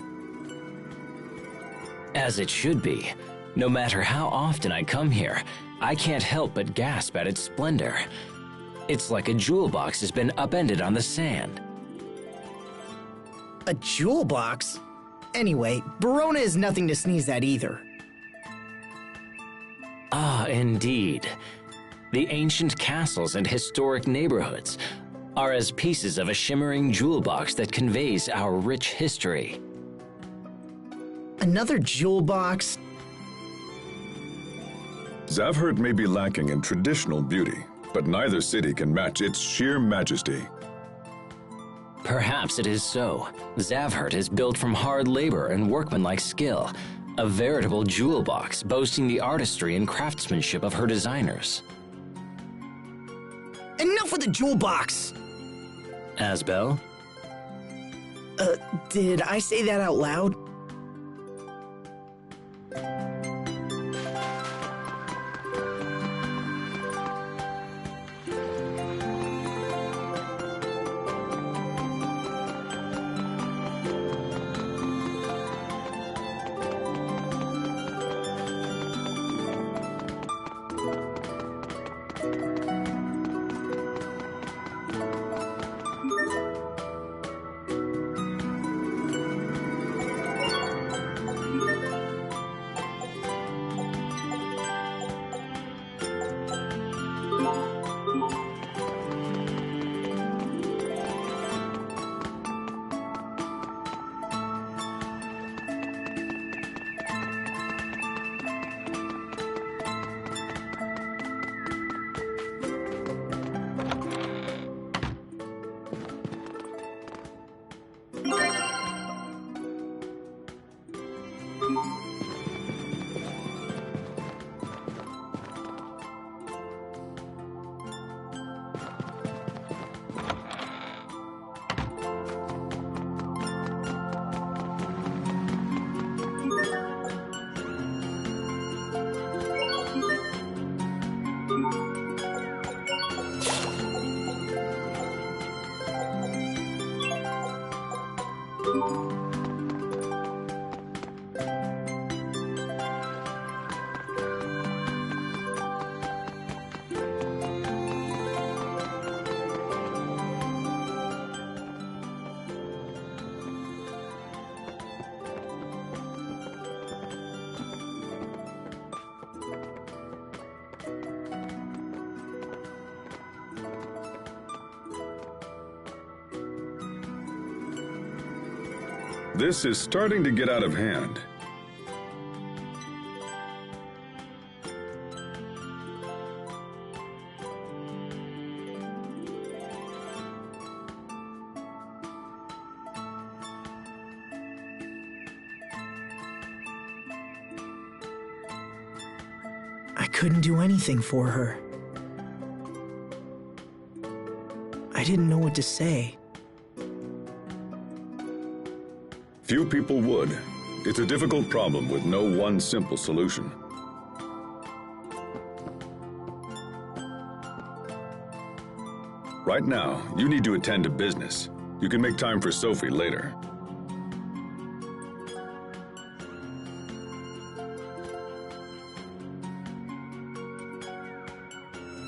As it should be. No matter how often I come here, I can't help but gasp at its splendor. It's like a jewel box has been upended on the sand. A jewel box? Anyway, Verona is nothing to sneeze at either. Ah, indeed. The ancient castles and historic neighborhoods are as pieces of a shimmering jewel box that conveys our rich history. Another jewel box? Zavhert may be lacking in traditional beauty, but neither city can match its sheer majesty. Perhaps it is so. Zavhert is built from hard labor and workmanlike skill, a veritable jewel box boasting the artistry and craftsmanship of her designers. found the jewel box! Asbel? Did I say that out loud? This is starting to get out of hand. I couldn't do anything for her. I didn't know what to say. Few people would. It's a difficult problem with no one simple solution. Right now, you need to attend to business. You can make time for Sophie later.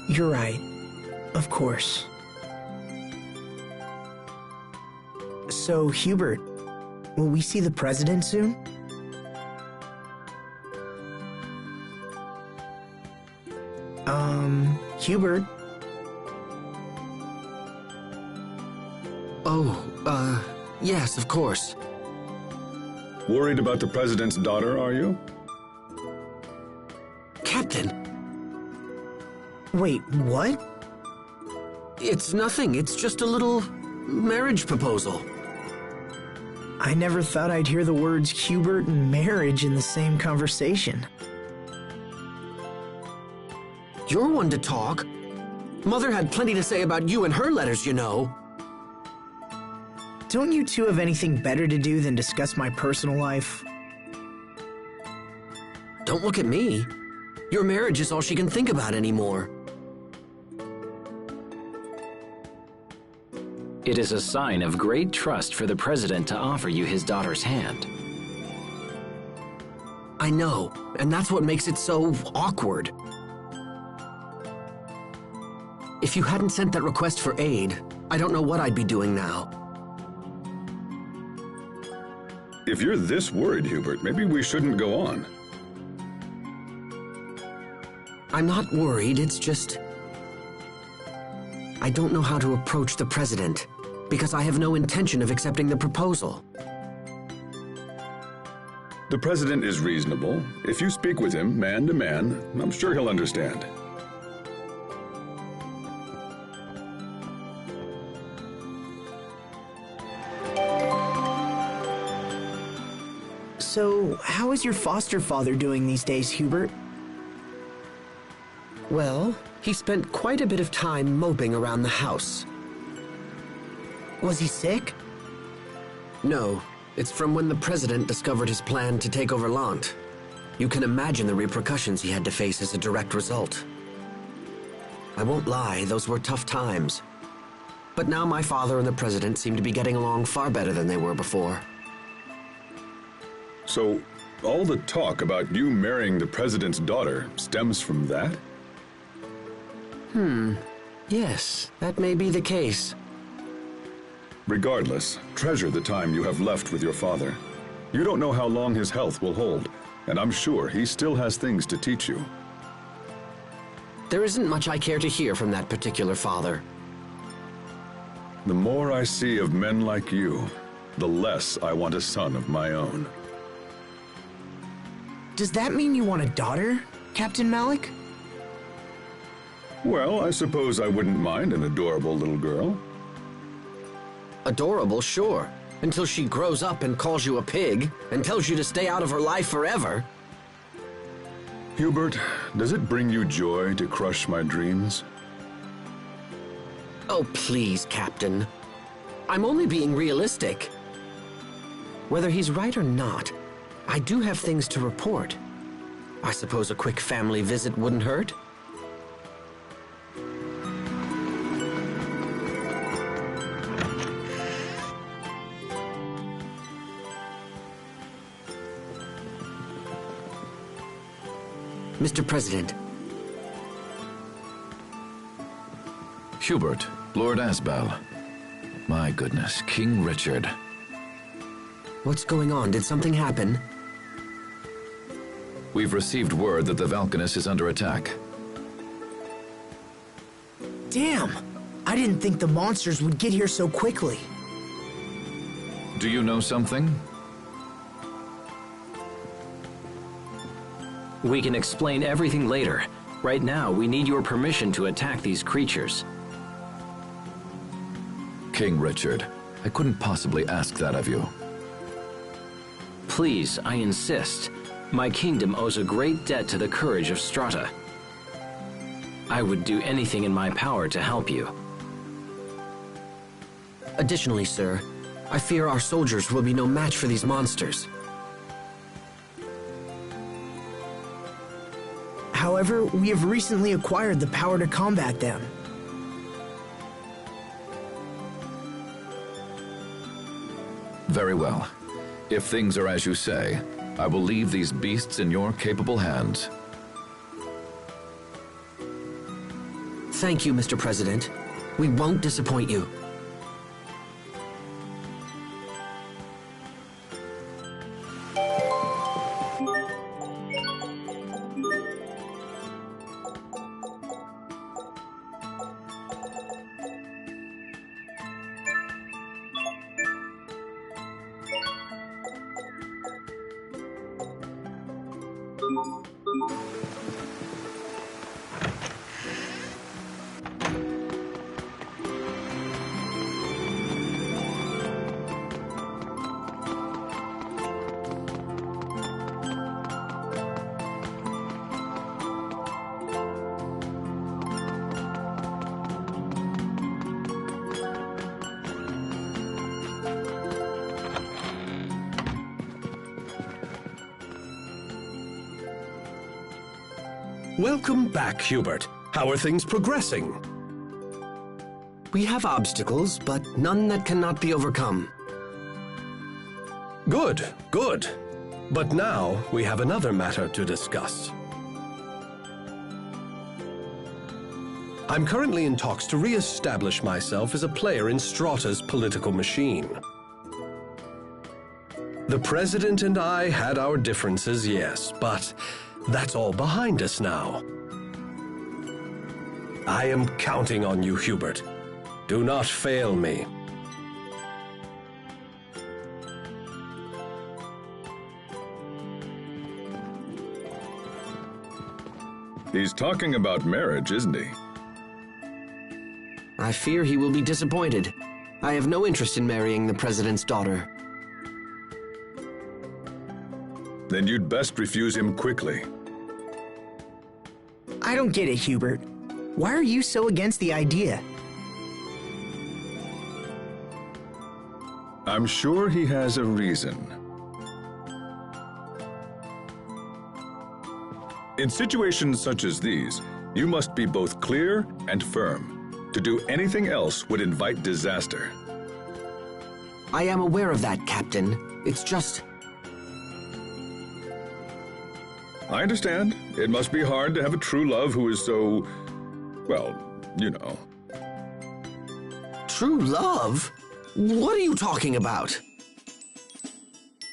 You're right. Of course. So, Hubert, will we see the president soon? Hubert? Oh, yes, of course. Worried about the president's daughter, are you? Captain! Wait, what? It's nothing. It's just a little marriage proposal. I never thought I'd hear the words Hubert and marriage in the same conversation. You're one to talk. Mother had plenty to say about you in her letters, you know. Don't you two have anything better to do than discuss my personal life? Don't look at me. Your marriage is all she can think about anymore. It is a sign of great trust for the president to offer you his daughter's hand. I know, and that's what makes it so awkward. If you hadn't sent that request for aid, I don't know what I'd be doing now. If you're this worried, Hubert, maybe we shouldn't go on. I'm not worried, it's just... I don't know how to approach the president, because I have no intention of accepting the proposal. The president is reasonable. If you speak with him, man to man, I'm sure he'll understand. So, how is your foster father doing these days, Hubert? Well, he spent quite a bit of time moping around the house. Was he sick? No, it's from when the president discovered his plan to take over Lant. You can imagine the repercussions he had to face as a direct result. I won't lie, those were tough times. But now my father and the president seem to be getting along far better than they were before. So, all the talk about you marrying the president's daughter stems from that? Yes, that may be the case. Regardless, treasure the time you have left with your father. You don't know how long his health will hold, and I'm sure he still has things to teach you. There isn't much I care to hear from that particular father. The more I see of men like you, the less I want a son of my own. Does that mean you want a daughter, Captain Malik? Well, I suppose I wouldn't mind an adorable little girl. Adorable, sure. Until she grows up and calls you a pig and tells you to stay out of her life forever. Hubert, does it bring you joy to crush my dreams? Oh, please, Captain. I'm only being realistic. Whether he's right or not, I do have things to report. I suppose a quick family visit wouldn't hurt? Mr. President. Hubert, Lord Asbel. My goodness, King Richard. What's going on? Did something happen? We've received word that the Valkanus is under attack. Damn! I didn't think the monsters would get here so quickly. Do you know something? We can explain everything later. Right now, we need your permission to attack these creatures. King Richard, I couldn't possibly ask that of you. Please, I insist. My kingdom owes a great debt to the courage of Strata. I would do anything in my power to help you. Additionally, sir, I fear our soldiers will be no match for these monsters. However, we have recently acquired the power to combat them. Very well. If things are as you say, I will leave these beasts in your capable hands. Thank you, Mr. President. We won't disappoint you. Welcome back, Hubert. How are things progressing? We have obstacles, but none that cannot be overcome. Good, good. But now we have another matter to discuss. I'm currently in talks to re-establish myself as a player in Strata's political machine. The President and I had our differences, yes, but that's all behind us now. I am counting on you, Hubert. Do not fail me. He's talking about marriage, isn't he? I fear he will be disappointed. I have no interest in marrying the President's daughter. Then you'd best refuse him quickly. I don't get it, Hubert. Why are you so against the idea? I'm sure he has a reason. In situations such as these, you must be both clear and firm. To do anything else would invite disaster. I am aware of that, Captain. It's just... I understand. It must be hard to have a true love who is so... well, you know. True love? What are you talking about?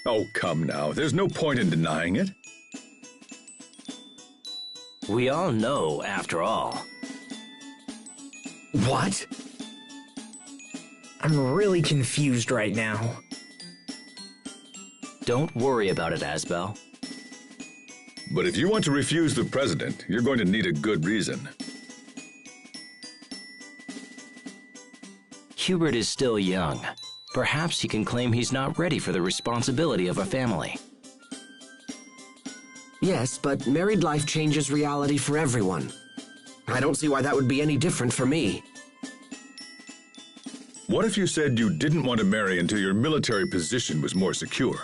Oh, come now. There's no point in denying it. We all know, after all. What? I'm really confused right now. Don't worry about it, Asbel. But if you want to refuse the president, you're going to need a good reason. Hubert is still young. Perhaps he can claim he's not ready for the responsibility of a family. Yes, but married life changes reality for everyone. I don't see why that would be any different for me. What if you said you didn't want to marry until your military position was more secure?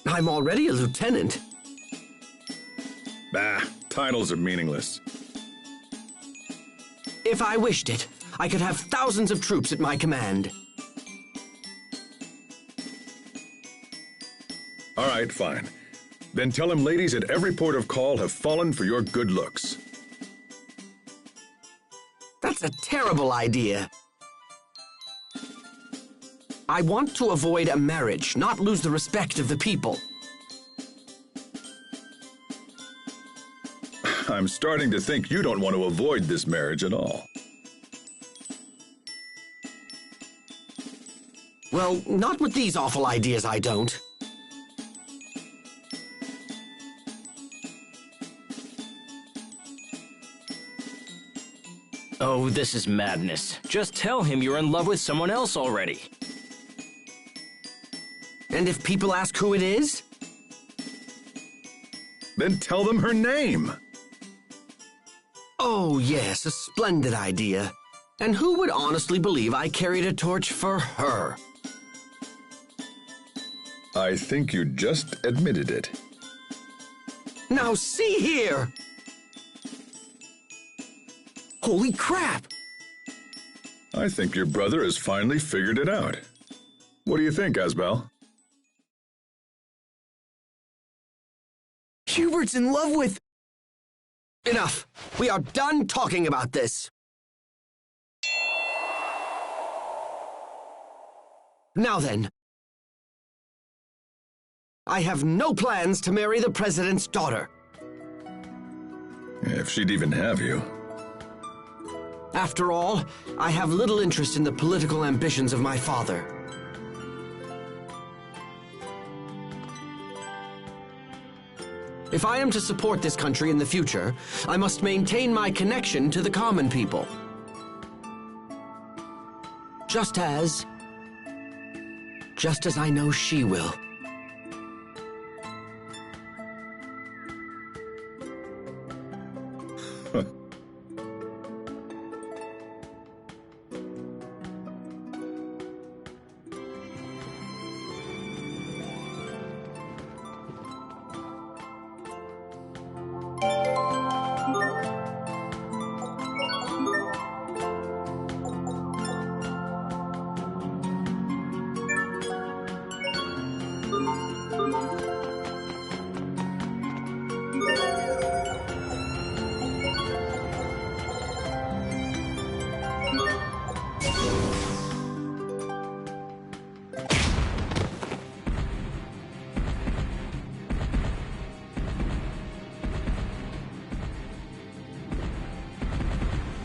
I'm already a lieutenant. Bah, titles are meaningless. If I wished it, I could have thousands of troops at my command. All right, fine. Then tell him ladies at every port of call have fallen for your good looks. That's a terrible idea. I want to avoid a marriage, not lose the respect of the people. I'm starting to think you don't want to avoid this marriage at all. Well, not with these awful ideas, I don't. Oh, this is madness. Just tell him you're in love with someone else already. And if people ask who it is? Then tell them her name. Oh, yes, a splendid idea. And who would honestly believe I carried a torch for her? I think you just admitted it. Now see here! Holy crap! I think your brother has finally figured it out. What do you think, Asbel? Hubert's in love with... Enough! We are done talking about this! Now then, I have no plans to marry the president's daughter. If she'd even have you. After all, I have little interest in the political ambitions of my father. If I am to support this country in the future, I must maintain my connection to the common people. Just as I know she will.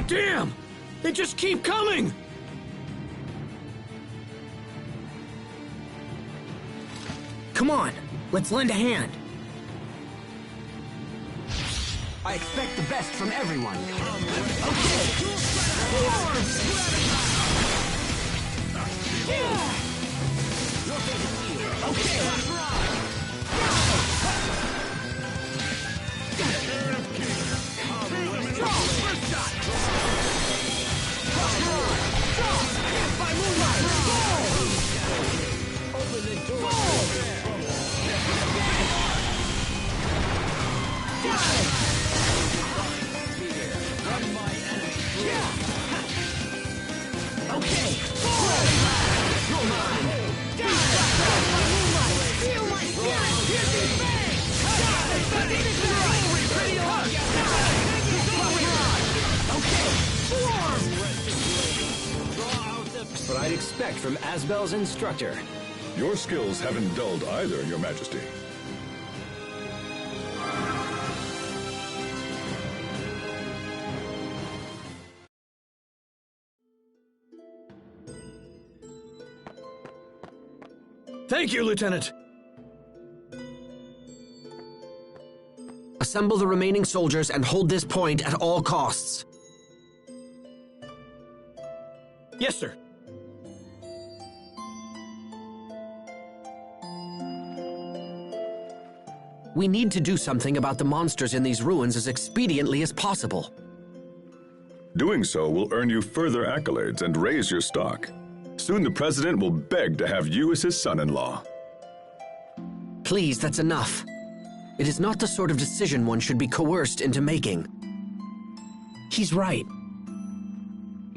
Damn! They just keep coming! Come on, let's lend a hand. I expect the best from everyone. Okay, you're mine. Die! My moonlight! Feel my spirit! Piercing fang! This is right! Pretty hard! Okay, form! What I'd expect from Asbel's instructor. Your skills haven't dulled either, Your Majesty. Thank you, Lieutenant. Assemble the remaining soldiers and hold this point at all costs. Yes, sir. We need to do something about the monsters in these ruins as expediently as possible. Doing so will earn you further accolades and raise your stock. Soon the President will beg to have you as his son-in-law. Please, that's enough. It is not the sort of decision one should be coerced into making. He's right.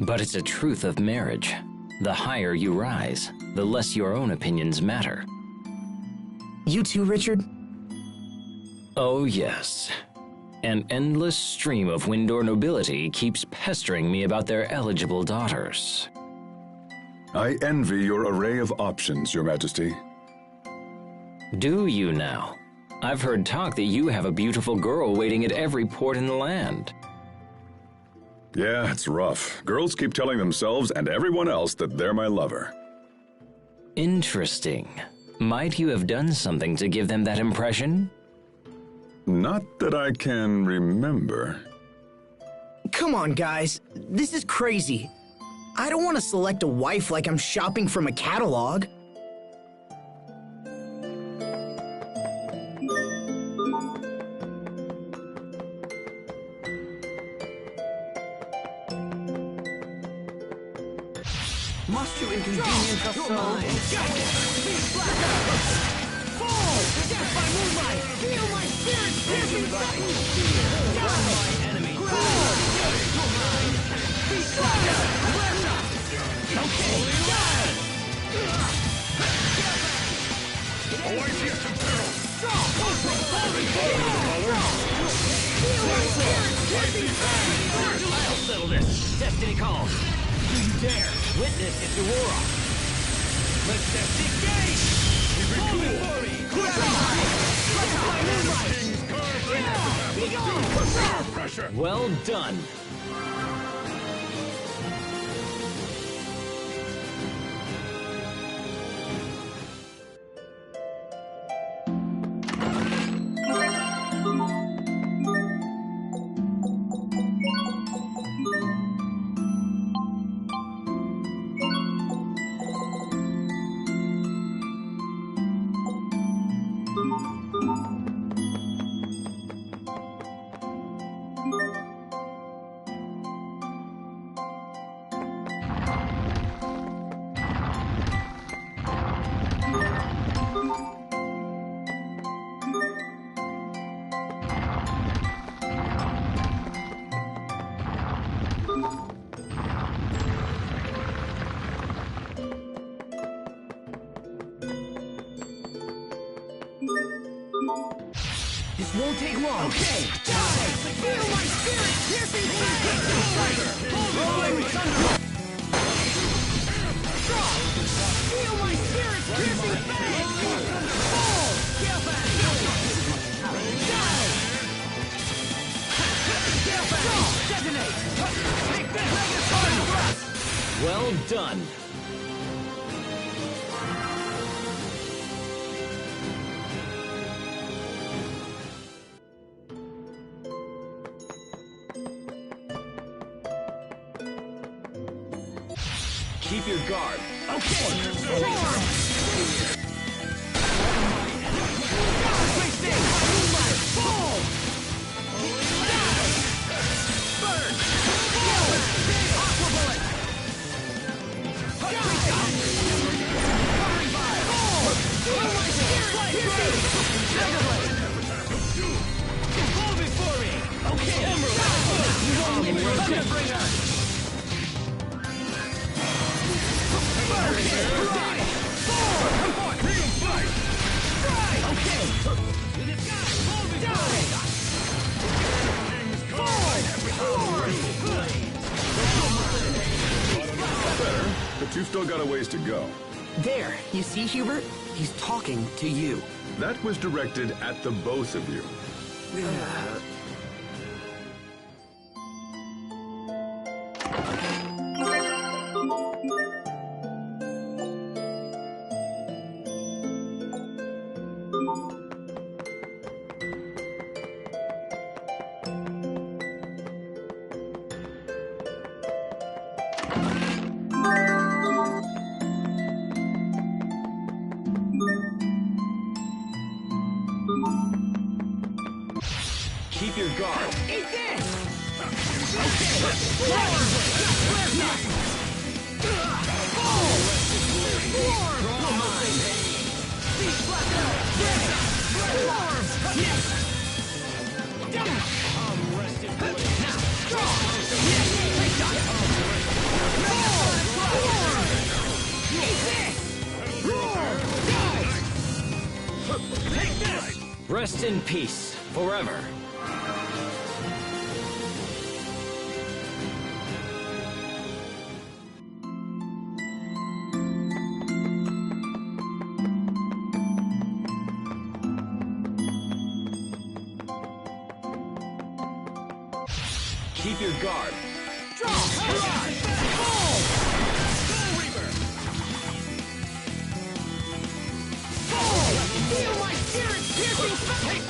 But it's a truth of marriage. The higher you rise, the less your own opinions matter. You too, Richard? Oh, yes. An endless stream of Windor nobility keeps pestering me about their eligible daughters. I envy your array of options, Your Majesty. Do you now? I've heard talk that you have a beautiful girl waiting at every port in the land. Yeah, it's rough. Girls keep telling themselves and everyone else that they're my lover. Interesting. Might you have done something to give them that impression? Not that I can remember. Come on, guys. This is crazy. I don't want to select a wife like I'm shopping from a catalog. Must you inconvenience us so? Fall! Death by moonlight! Feel my spirit piercing fang! Die! Enemy! You're mine! Be stronger! Okay! Die! Always here to peril! Strong! Feel my spirit piercing fang! I'll settle this. Destiny calls. Do you dare? Witness its aurora. Majestic gaze! Well done. This won't take long. Okay, die! Feel my spirit piercing fang! Rolling thunder! Strong! Feel my spirit piercing fang! Fall! Gale fang! Die! Gale fang! Strong! Detonate! Take this! Megaton thrust! Well done. Keep your guard. Better, but you've still got a ways to go. There, you see, Hubert? He's talking to you. That was directed at the both of you. Keep your guard. Eat this! Rest in peace, forever. Keep your guard. Feel my spirit piercing fate!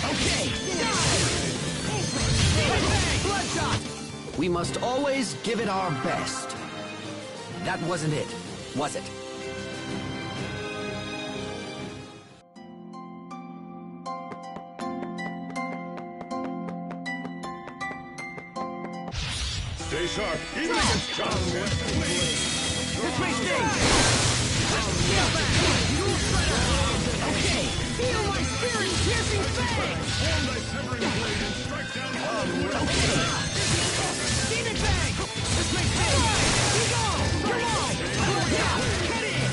Okay! We must always give it our best. That wasn't it, was it? Stay sharp, even against shots. This may sting! Okay! Feel my spirit piercing fang! Form thy severing blade and strike down hard. Okay! Demon bang! This may sting! Be gone! Come on! Get in!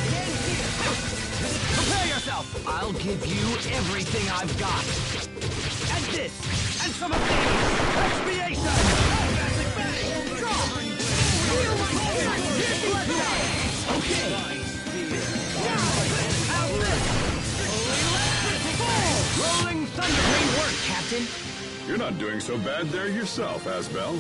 Prepare yourself! I'll give you everything I've got! And this! And some of these! Expiation! Feel my spirit piercing fang! Okay! Rolling thunder! Great work, Captain! You're not doing so bad there yourself, Asbel.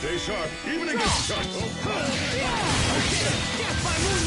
Stay sharp, even against shots. Death by moonlight!